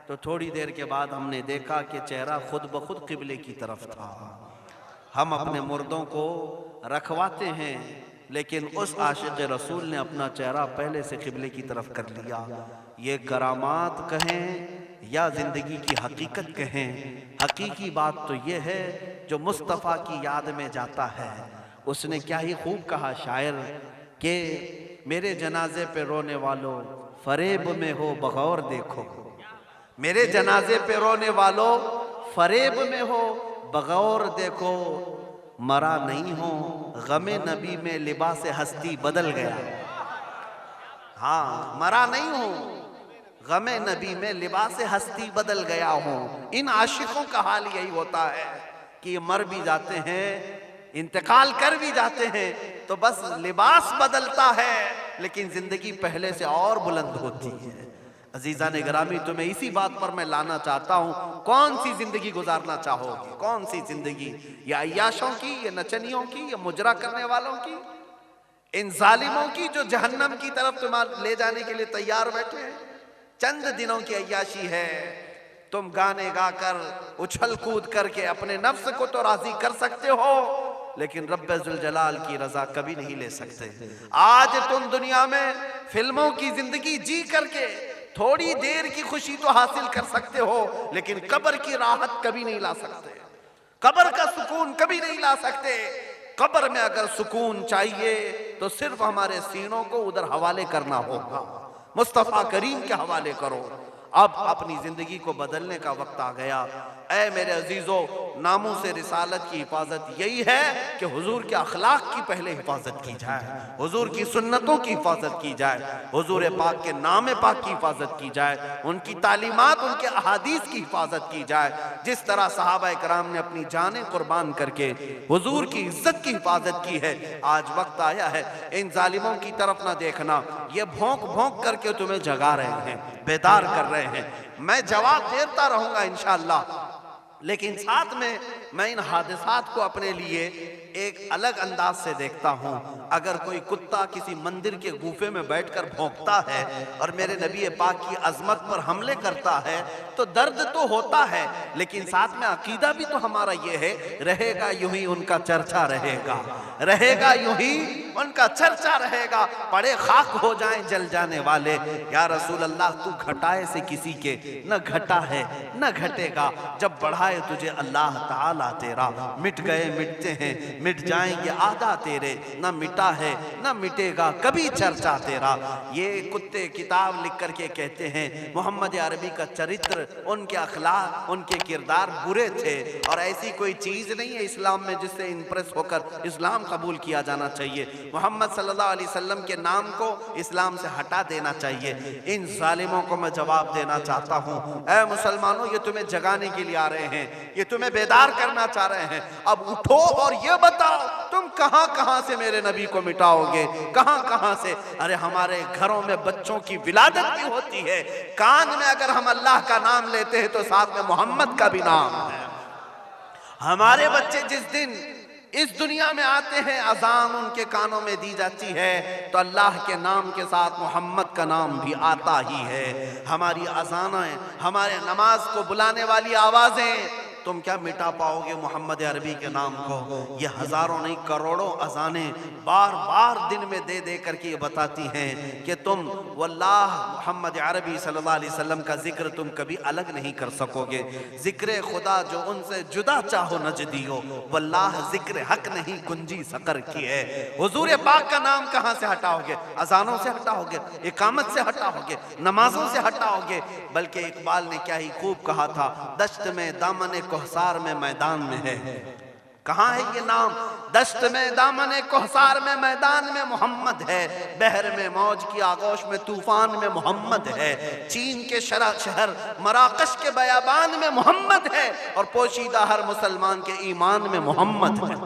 तो थोड़ी देर के बाद हमने देखा कि चेहरा खुद ब खुद किबले की तरफ था। हम अपने मुर्दों को रखवाते हैं लेकिन उस आशिक़ रसूल ने अपना चेहरा पहले से किबले की तरफ कर लिया। ये करामात कहें या ज़िंदगी की हकीकत कहें, हकीकी बात तो ये है जो मुस्तफ़ा की याद में जाता है। उसने क्या ही खूब कहा शायर कि मेरे जनाजे पे रोने वालों फरेब में हो बगौर देखो, मेरे जनाजे पे रोने वालों फरेब में हो बगौर देखो, मरा नहीं हो गमे नबी में लिबास हस्ती बदल गया। हाँ, मरा नहीं हो गमे नबी में लिबास हस्ती बदल गया हूँ। इन आशिकों का हाल यही होता है कि ये मर भी जाते हैं, इंतकाल कर भी जाते हैं तो बस लिबास बदलता है लेकिन जिंदगी पहले से और बुलंद होती है। अजीज़ान गिरामी, तुम्हें इसी बात पर मैं लाना चाहता हूँ, कौन सी जिंदगी गुजारना चाहोगे? कौन सी जिंदगी? या अय्याशों की, या नचनियों की, या मुजरा करने वालों की, इन जालिमों की जो जहन्नम की तरफ तुम्हारे ले जाने के लिए तैयार बैठे हैं? चंद दिनों की अय्याशी है, तुम गाने गाकर उछल कूद करके अपने नफ्स को तो राजी कर सकते हो लेकिन रब्बे जुल जलाल की रजा कभी नहीं ले सकते। आज तुम दुनिया में फिल्मों की जिंदगी जी करके थोड़ी देर की खुशी तो हासिल कर सकते हो लेकिन कब्र की राहत कभी नहीं ला सकते, कब्र का सुकून कभी नहीं ला सकते। कब्र में अगर सुकून चाहिए तो सिर्फ हमारे सीनों को उधर हवाले करना होगा, मुस्तफ़ा करीम के हवाले करो। अब अपनी जिंदगी को बदलने का वक्त आ गया। ऐ मेरे अजीजों, नामों से रिसालत की हिफाजत यही है कि हुजूर के अखलाक की पहले हिफाजत की जाए, हुजूर की सुन्नतों की हिफाजत की जाए, हुजूर पाक के नाम पाक की हिफाजत की जाए, उनकी तालीमात, उनके अहादीस की हिफाजत की जाए। जिस तरह सहाबा कराम ने अपनी जानें कुर्बान करके हुजूर की इज्जत की हिफाजत की है, आज वक्त आया है इन जालिमों की तरफ ना देखना। ये भौंक भौंक करके तुम्हें जगा रहे हैं, बेदार कर रहे हैं। मैं जवाब देता रहूंगा इंशाअल्लाह, लेकिन साथ में मैं इन हादिसात को अपने लिए एक अलग अंदाज से देखता हूं। अगर कोई कुत्ता किसी मंदिर के गुफे में बैठकर भौंकता है और मेरे नबी पाक की अजमत पर हमले करता है तो दर्द तो होता है लेकिन साथ में अकीदा भी तो हमारा ये है, रहेगा यूं ही उनका चर्चा रहेगा, रहेगा यूं ही उनका चर्चा रहेगा, पड़े खाक हो जाएं जल जाने वाले। या रसूल अल्लाह, तू घटाए से किसी के न घटा है न घटेगा, जब बढ़ाए तुझे अल्लाह ताला तेरा। मिट गए मिटते हैं, मिट जाएंगे आधा तेरे, न मिटा है न मिटेगा कभी चर्चा तेरा। ये कुत्ते किताब लिख करके कहते हैं मोहम्मद अरबी का चरित्र, उनके अखलाक, उनके किरदार बुरे थे, और ऐसी कोई चीज नहीं है इस्लाम में जिससे इंप्रेस होकर इस्लाम कबूल किया जाना चाहिए। मोहम्मद सल्लल्लाहु अलैहि वसल्लम के नाम को इस्लाम से हटा देना चाहिए। इन जालिमों को मैं जवाब देना चाहता हूँ, ऐ मुसलमानों, ये तुम्हें जगाने के लिए आ रहे हैं, ये तुम्हें बेदार करना चाह रहे हैं। अब उठो और ये बताओ तुम कहां कहां से मेरे नबी को मिटाओगे, कहां कहां से। अरे हमारे घरों में बच्चों की विलादत भी होती है, कान में अगर हम अल्लाह का नाम लेते हैं तो साथ में मोहम्मद का भी नाम है। हमारे बच्चे जिस दिन इस दुनिया में आते हैं, अजान उनके कानों में दी जाती है तो अल्लाह के नाम के साथ मोहम्मद का नाम भी आता ही है। हमारी अजानें, हमारे नमाज को बुलाने वाली आवाजें, तुम क्या मिटा पाओगे मोहम्मद अरबी के नाम को। ये हजारों नहीं करोड़ों अजानें बार बार दिन में दे दे करके ये बताती हैं कि तुम वल्लाह मोहम्मद अरबी सल्लल्लाहु अलैहि वसल्लम का जिक्र तुम कभी अलग नहीं कर सकोगे। जिक्र खुदा जो उनसे जुदा चाहो नजदियो, वल्लाह जिक्र हक नहीं गुंजी सकर की है। हुजूर पाक का नाम कहां से हटाओगे? अजानों से हटाओगे, इकामत से हटाओगे, नमाजों से हटाओगे। बल्कि इकबाल ने क्या ही खूब कहा था, दश्त में दामन कोहसार में मैदान में है। कहां है ये नाम? दश्त में दामन कोहसार में मैदान में मोहम्मद है, बहर में मौज की आगोश में तूफान में मोहम्मद है, चीन के शहर मराकश के बयाबान में मोहम्मद है, और पोशीदा हर मुसलमान के ईमान में मोहम्मद है।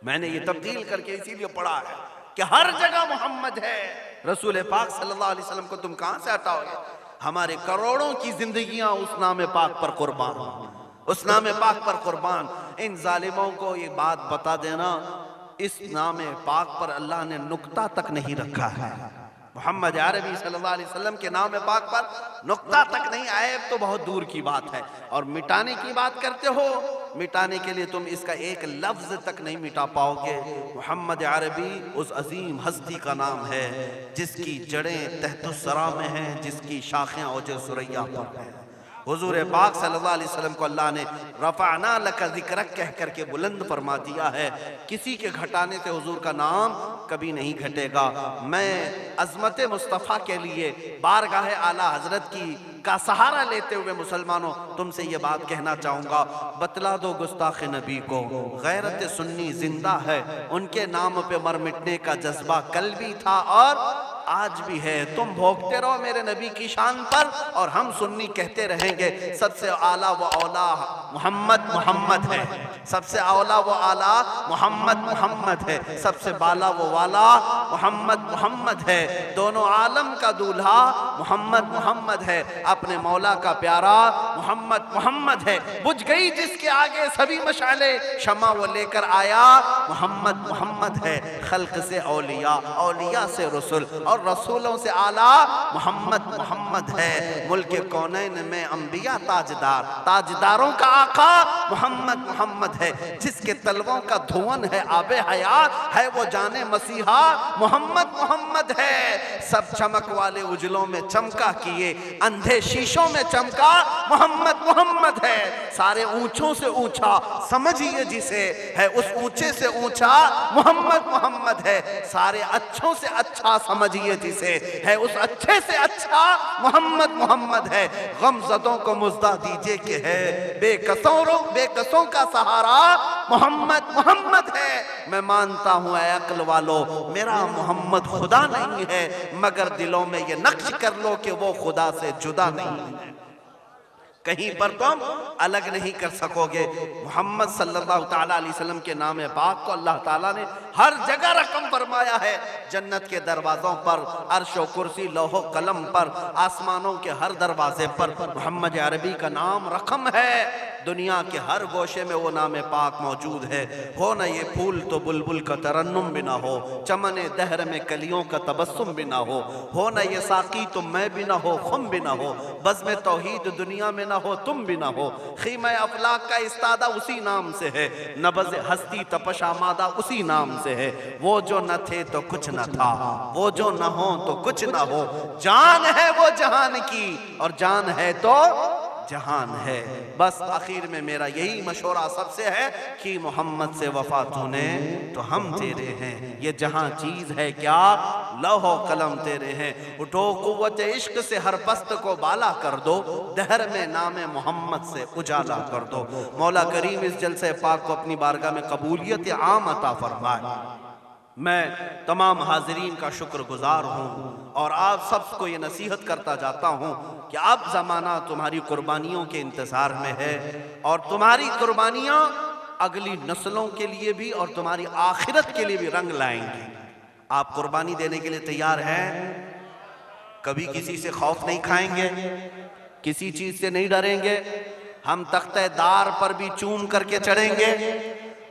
मैंने ये तब्दील करके इसीलिए पढ़ा है कि हर जगह मोहम्मद है। रसूल पाक सल्लल्लाहु अलैहि वसल्लम को तुम कहां से हटाओगे? हमारे करोड़ों की जिंदगियां उस नाम पाक पर कुर्बान, उस नाम पाक पर कुर्बान। इन जालिमों को ये बात बता देना, इस नाम पाक पर अल्लाह ने नुक्ता तक नहीं रखा है। मोहम्मद अरबी सल्लल्लाहु अलैहि वसल्लम के नाम पाक पर नुक्ता तक नहीं आए तो बहुत दूर की बात है। और मिटाने की बात करते हो, मिटाने के लिए तुम इसका एक लफ्ज तक नहीं मिटा पाओगे। मोहम्मद अरबी उस अजीम हस्ती का नाम है जिसकी जड़ें तहतुस्सरा में हैं, जिसकी शाखें औज सुरैया पर हैं। हुजूर पाक सल्लल्लाहु अलैहि वसल्लम को अल्लाह ने रफ़अना लका ज़िक्रक कह करके बुलंद फरमा दिया है। किसी के घटाने से हुजूर का नाम कभी नहीं घटेगा। मैं अज़मत मुस्तफ़ा के लिए बारगाह आला हजरत का सहारा लेते हुए मुसलमानों तुमसे ये बात कहना चाहूँगा, बतला दो गुस्ताख नबी को, गैरत सुन्नी जिंदा है, उनके नाम पे मर मिटने का जज्बा कल भी था और आज भी है। तुम भोगते रहो मेरे नबी की शान पर और हम सुन्नी कहते रहेंगे सबसे आला व औला मोहम्मद मोहम्मद है, सबसे औला व आला मोहम्मद मोहम्मद है, सबसे बाला व वाला मोहम्मद मोहम्मद है, दोनों आलम का दूल्हा मोहम्मद मोहम्मद है, अपने मौला का प्यारा मोहम्मद मोहम्मद है। बुझ गई जिसके आगे सभी मशाले, शमा वो लेकर आया मोहम्मद मोहम्मद है। खल्क से औलिया, औलिया से रसूल और रसूलों से आला मोहम्मद मोहम्मद है। मुल्क कौनैन में अंबिया ताजदार, ताजदारों का आका मोहम्मद मोहम्मद है। जिसके तलवों का धुवन है आबे हयात, है वो जाने मसीहा मोहम्मद मोहम्मद है। सब चमक वाले उजलों में चमका किए, अंधे शीशों में चमका मोहम्मद मोहम्मद है। सारे ऊंचों से ऊंचा समझिए जिसे, है उस ऊंचे से ऊंचा मोहम्मद मोहम्मद है। सारे अच्छों से अच्छा समझिए जिसे, है उस अच्छे से अच्छा मोहम्मद मोहम्मद है। गमज़दों को मुज़्दा दीजिए कि है बेकसों का सहारा मोहम्मद मोहम्मद है। मैं मानता हूँ ऐ अक्ल वालों, मेरा मोहम्मद खुदा नहीं है, मगर दिलों में ये नक्श कर लो कि वो खुदा से जुदा नहीं है। कहीं पर तुम अलग नहीं कर सकोगे। मोहम्मद सल्लल्लाहु ताला अलैहि वसल्लम के नाम पाक को अल्लाह ताला ने हर जगह रकम फरमाया है। जन्नत के दरवाजों पर, अर्श व कुर्सी, लौह कलम पर, आसमानों के हर दरवाजे पर मोहम्मद अरबी का नाम रकम है। दुनिया के हर गोशे में वो नाम पाक मौजूद है। हो न ये फूल तो बुलबुल का तरन्नुम भी ना हो, चमने दहर में कलियों का तबस्सुम भी ना हो न ये साकी तो मैं भी ना हो, खुम भी ना हो, बज़्म तौहीद दुनिया में ना हो, तुम भी ना हो। खीमा अफलाक का इस्तादा उसी नाम से है, नबज़ हस्ती तपश आमादा उसी नाम से है। वो जो न थे तो कुछ न था, वो जो न हो तो कुछ न हो, जान है वो जहान की और जान है तो जहान है। बस आखिर में मेरा यही मशवरा सबसे है कि मोहम्मद से वफा तूने तो हम तेरे हैं, ये जहां चीज है क्या लौहो कलम तेरे हैं। उठो कुव्वत इश्क से हर पस्त को बाला कर दो, दहर में नाम मोहम्मद से उजाला कर दो। मौला करीम इस जलसे पाक को अपनी बारगाह में कबूलियत आम अता फरमाए। मैं तमाम हाजिरीन का शुक्रगुजार हूँ और आप सबको ये नसीहत करता जाता हूँ कि अब ज़माना तुम्हारी कुर्बानियों के इंतज़ार में है और तुम्हारी कुर्बानियाँ अगली नस्लों के लिए भी और तुम्हारी आखिरत के लिए भी रंग लाएंगी। आप कुर्बानी देने के लिए तैयार हैं? कभी किसी से खौफ नहीं खाएंगे, किसी चीज़ से नहीं डरेंगे, हम तख्ते दार पर भी चूम करके चढ़ेंगे।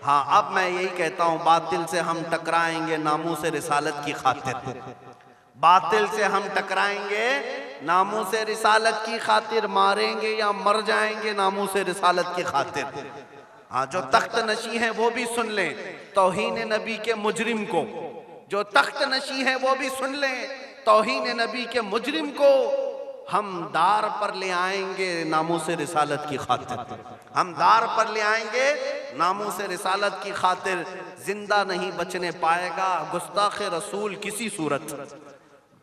हाँ, अब मैं यही कहता हूँ, बातिल से हम टकराएंगे नामूस रिसालत की खातिर, बातिल से हम टकराएंगे नामूस रिसालत की खातिर, मारेंगे या मर जाएंगे नामूस रिसालत की खातिर। हाँ, जो तख्त नशी हैं वो भी सुन लें, तौहीन नबी के मुजरिम को, जो तख्त नशी हैं वो भी सुन लें, तौहीन नबी के मुजरिम को हम दार पर ले आएंगे नामूस रिसालत की खातिर, हम दार पर ले आएंगे नामूस रिसालत की खातिर। जिंदा नहीं बचने पाएगा गुस्ताख रसूल किसी सूरत,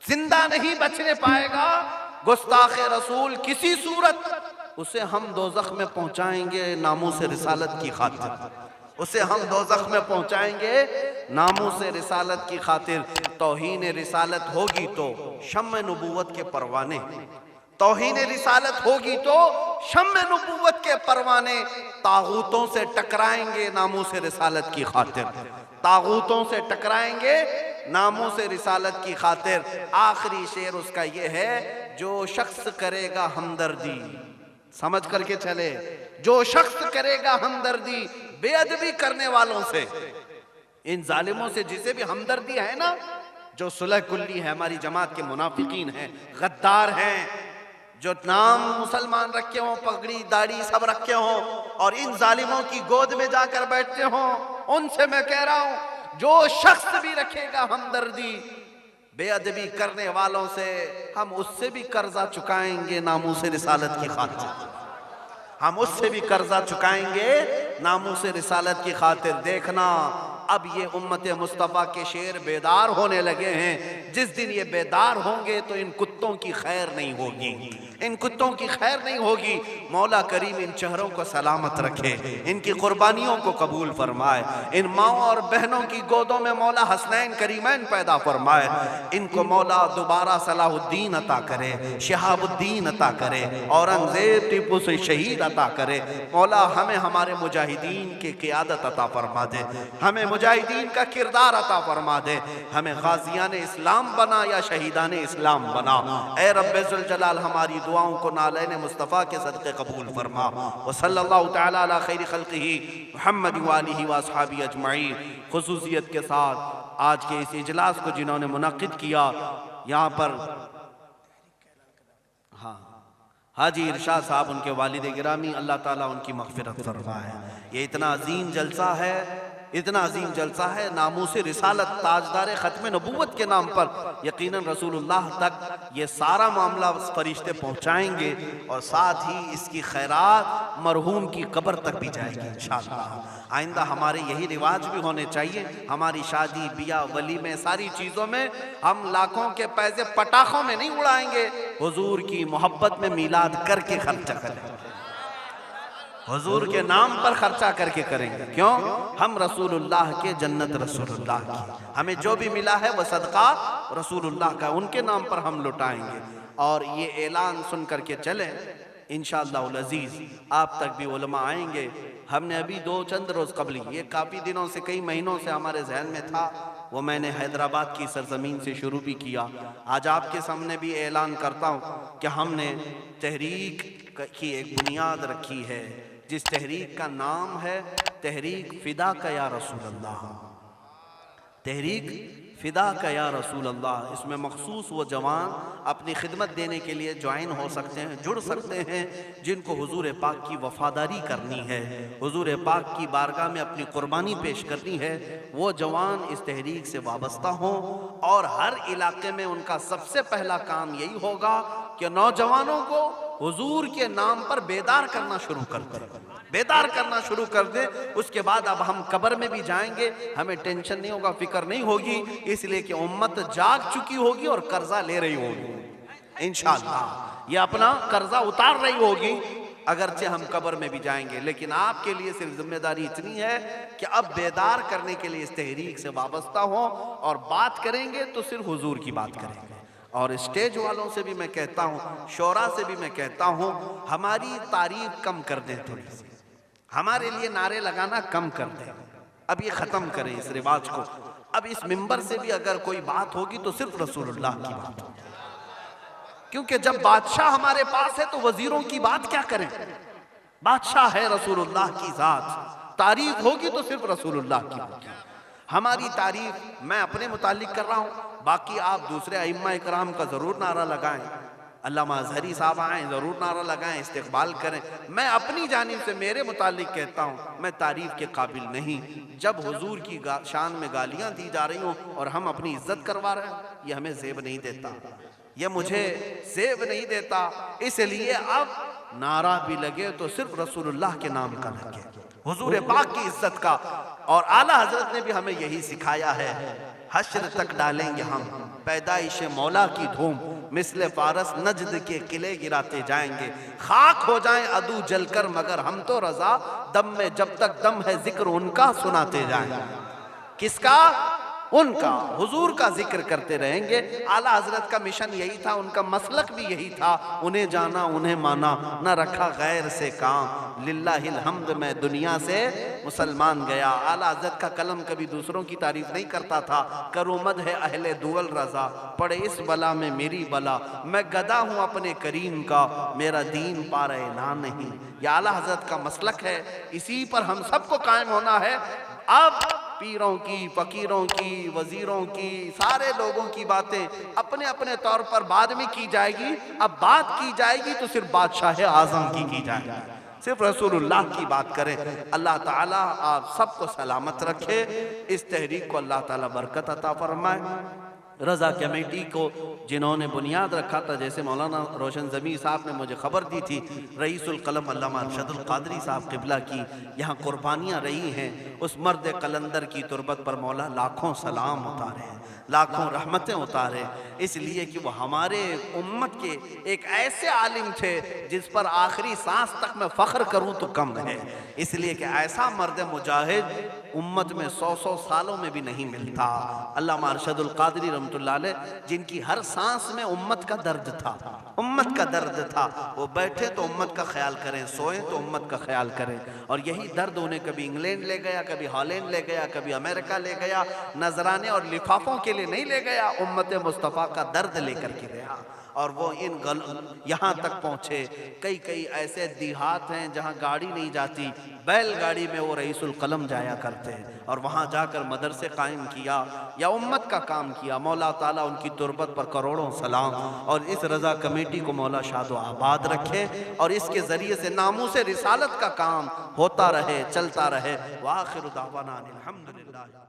जिंदा नहीं बचने पाएगा गुस्ताख रसूल किसी सूरत, उसे हम दोज़ख में पहुंचाएंगे नामूस रिसालत की खातिर, उसे हम दोज़ख में पहुंचाएंगे नामूस रिसालत की खातिर। तौहीन रिसालत होगी तो शम्म नबूवत के परवाने, तौहीन रिसालत होगी तो शम्म नबूवत के परवाने तागूतों से टकराएंगे नामूस रिसालत की खातिर, तागूतों से टकराएंगे नामूस रिसालत की खातिर। आखिरी शेर उसका ये है, जो शख्स करेगा हमदर्दी, समझ करके चले, जो शख्स करेगा हमदर्दी बेअदबी करने वालों से, इन जालिमों से जिसे भी हमदर्दी है ना, जो सुलह कुल्ली है, हमारी जमात के मुनाफिकीन हैं, गद्दार हैं, जो नाम मुसलमान रखे हों, पगड़ी दाढ़ी सब रखे हों और इन जालिमों की गोद में जाकर बैठते हों, उनसे मैं कह रहा हूं, जो शख्स भी रखेगा हमदर्दी बेअदबी करने वालों से, हम उससे भी कर्जा चुकाएंगे नामूस रिसालत की खातिर, हम उससे भी कर्जा चुकाएंगे नामूस रिसालत की खातिर। देखना, अब ये उम्मत मुस्तफ़ा के शेर बेदार होने लगे हैं। जिस दिन ये बेदार होंगे तो इन कुत्तों की खैर नहीं होगी, इन कुत्तों की खैर नहीं होगी। मौला करीम इन चेहरों को सलामत रखे, इनकी कुर्बानियों को कबूल फरमाए, इन माओ और बहनों की गोदों में मौला हसनैन करीमैन पैदा फरमाए, इनको मौला दोबारा सलाहुद्दीन अता करे, शहाबुद्दीन अता करे, औरंगजेब टीपू से शहीद अता करे। मौला हमें हमारे मुजाहिदीन की क़ियादत अता फरमा दे, हमें मुजाहिदीन का किरदार अता फरमा दे, हमें गाज़ियान इस्लाम बना या शहीदान इस्लाम बना। ए रब्बे ज़ुल जलाल, हमारी दुआओं को नालैन मुस्तफ़ा के सदक़े कबूल फरमा। व सल्लल्लाहु तआला अला खैरि खल्क़िही मुहम्मद व आलिही व अस्हाबिही अजमईन। खुसूसियत के साथ आज के इस इजलास को जिन्होंने मुनक़्क़िद किया, यहाँ पर हाजी इरशाद साहब, उनके वालिद गिरामी, अल्लाह ताला उनकी मग़फ़िरत फरमाए। ये इतना अजीम जलसा है, इतना अजीम जलसा है, नामूस रिसालत ताजदार ख़त्म नबूवत के नाम पर यकीनन रसूलुल्लाह तक ये सारा मामला फरिश्ते पहुँचाएंगे और साथ ही इसकी खैरात मरहूम की कब्र तक भी जाएगी इंशाअल्लाह। आइंदा हमारे यही रिवाज भी होने चाहिए, हमारी शादी बिया वली में सारी चीज़ों में हम लाखों के पैसे पटाखों में नहीं उड़ाएंगे, हुजूर की मोहब्बत में मीलाद करके खर्चा करेंगे, हुजूर के नाम पर खर्चा करके करेंगे। क्यों? हम रसूलुल्लाह के, जन्नत रसूलुल्लाह की, हमें जो भी मिला है वह सदका रसूलुल्लाह का, उनके नाम पर हम लुटाएंगे। और ये ऐलान सुन करके चले, इंशाअल्लाह अज़ीज़ आप तक भी उलमा आएंगे। हमने अभी दो चंद रोज़ कबली, ये काफ़ी दिनों से, कई महीनों से हमारे जहन में था, वो मैंने हैदराबाद की सरजमीन से शुरू भी किया। आज आपके सामने भी ऐलान करता हूँ कि हमने तहरीक की एक बुनियाद रखी है जिस तहरीक का नाम है तहरीक फिदा का या रसूल अल्लाह, तहरीक फिदा का या रसूल अल्लाह। इसमें मखसूस वो जवान अपनी खिदमत देने के लिए ज्वाइन हो सकते हैं, जुड़ सकते हैं, जिनको हुजूर पाक की वफादारी करनी है, हुजूर पाक की बारगाह में अपनी कुर्बानी पेश करनी है। वो जवान इस तहरीक से वाबस्ता हों और हर इलाके में उनका सबसे पहला काम यही होगा कि नौजवानों को हुजूर के नाम पर बेदार करना शुरू कर दें, बेदार करना शुरू कर दे। उसके बाद अब हम कब्र में भी जाएंगे, हमें टेंशन नहीं होगा, फिक्र नहीं होगी, इसलिए कि उम्मत जाग चुकी होगी और कर्जा ले रही होगी। इंशाअल्लाह ये अपना कर्जा उतार रही होगी, अगरचे हम कब्र में भी जाएंगे। लेकिन आपके लिए सिर्फ जिम्मेदारी इतनी है कि अब बेदार करने के लिए इस तहरीक से वाबस्ता हो, और बात करेंगे तो सिर्फ हुजूर की बात करेंगे। और स्टेज वालों से भी मैं कहता हूँ, शोरा से भी मैं कहता हूँ, हमारी तारीफ कम कर दें, थोड़ी सी हमारे लिए नारे लगाना कम कर दें। अब ये खत्म करें इस रिवाज को। अब इस मिंबर से भी अगर कोई बात होगी तो सिर्फ रसूलुल्लाह की बात होगी, क्योंकि जब बादशाह हमारे पास है तो वजीरों की बात क्या करें। बादशाह है रसूलुल्लाह की जात, तारीफ होगी तो सिर्फ रसूलुल्लाह की होगी। हमारी तारीफ मैं अपने मुतालिक कर रहा हूँ, बाकी आप दूसरे अइम्मा इकराम का जरूर नारा लगाएं, अल्लामा अज़हरी साहब आए जरूर नारा लगाएं, इस्तेक़बाल करें। मैं अपनी जानिब से मेरे मुतालिक कहता हूँ, मैं तारीफ के काबिल नहीं। जब हुजूर की शान में गालियाँ दी जा रही हों और हम अपनी इज्जत करवा रहे हैं, ये हमें ज़ेब नहीं देता, ये मुझे ज़ेब नहीं देता। इसलिए अब नारा भी लगे तो सिर्फ रसूलुल्लाह के नाम का लगे, हुजूर पाक की इज्जत का। और आला हजरत ने भी हमें यही सिखाया है, हश्र तक डालेंगे हम पैदाइश मौला की धूम, मिसले फारस नजद के किले गिराते जाएंगे, खाक हो जाएं अदू जलकर मगर हम तो रजा, दम में जब तक दम है जिक्र उनका सुनाते जाएंगे। किसका? उनका, हुजूर का जिक्र करते रहेंगे। आला हजरत का मिशन यही था, उनका मसलक भी यही था, उन्हें जाना उन्हें माना, न रखा गैर से काम, लिल्लाहिल हम्द में दुनिया से मुसलमान गया। आला हजरत का कलम कभी दूसरों की तारीफ नहीं करता था, करूमद है अहले दुअल रजा, पड़े इस बला में मेरी बला, मैं गदा हूँ अपने करीम का, मेरा दीन पारा ना नहीं। यह आला हजरत का मसलक है, इसी पर हम सबको कायम होना है। अब पीरों की, फकीरों की, वजीरों की, सारे लोगों की बातें अपने अपने तौर पर बाद में की जाएगी। अब बात की जाएगी तो सिर्फ बादशाह आजम की जाएगी, सिर्फ रसूलुल्लाह की बात करें। अल्लाह ताला आप सबको सलामत रखे, इस तहरीक को अल्लाह ताला बरकत अता फरमाए। रज़ा कमेटी को जिन्होंने बुनियाद रखा था, जैसे मौलाना रोशन ज़मीर साहब ने मुझे ख़बर दी थी, रईसुल कलम अल्लामा अरशदुल क़ादरी साहब क़िबला की यहाँ कुर्बानियाँ रही हैं, उस मर्द कलंदर की तुरबत पर मौला लाखों सलाम उतारे, लाखों रहमतें उतारे, इसलिए कि वो हमारे उम्मत के एक ऐसे आलिम थे जिस पर आखिरी सांस तक मैं फ़ख्र करूँ तो कम है। इसलिए कि ऐसा मर्द मुजाहिद उम्मत में 100 सालों में भी नहीं मिलता। अल्लामा अरशदुल क़ादरी रहमतुल्लाह अलैह, जिनकी हर सांस में उम्मत का दर्द था, उम्मत का दर्द था। वो बैठे तो उम्मत का ख्याल करें, सोए तो उम्मत का ख्याल करें। और यही दर्द उन्हें कभी इंग्लैंड ले गया, कभी हॉलैंड ले गया, कभी अमेरिका ले गया, नजराने और लिफाफों के लिए नहीं ले गया, उम्मत मुस्तफ़ा का दर्द लेकर के गया। और वो यहाँ तक पहुँचे। कई ऐसे देहात हैं जहाँ गाड़ी नहीं जाती, बैलगाड़ी में वो रईसुल कलम जाया करते हैं, और वहाँ जाकर मदरसे कायम किया या उम्मत का काम किया। मौला ताला उनकी तुरबत पर करोड़ों सलाम। और इस रज़ा कमेटी को मौला शादो आबाद रखे और इसके ज़रिए से नामूस रिसालत का काम होता रहे, चलता रहे। वाखिर दावाना अनिल हम्दुलिल्लाह।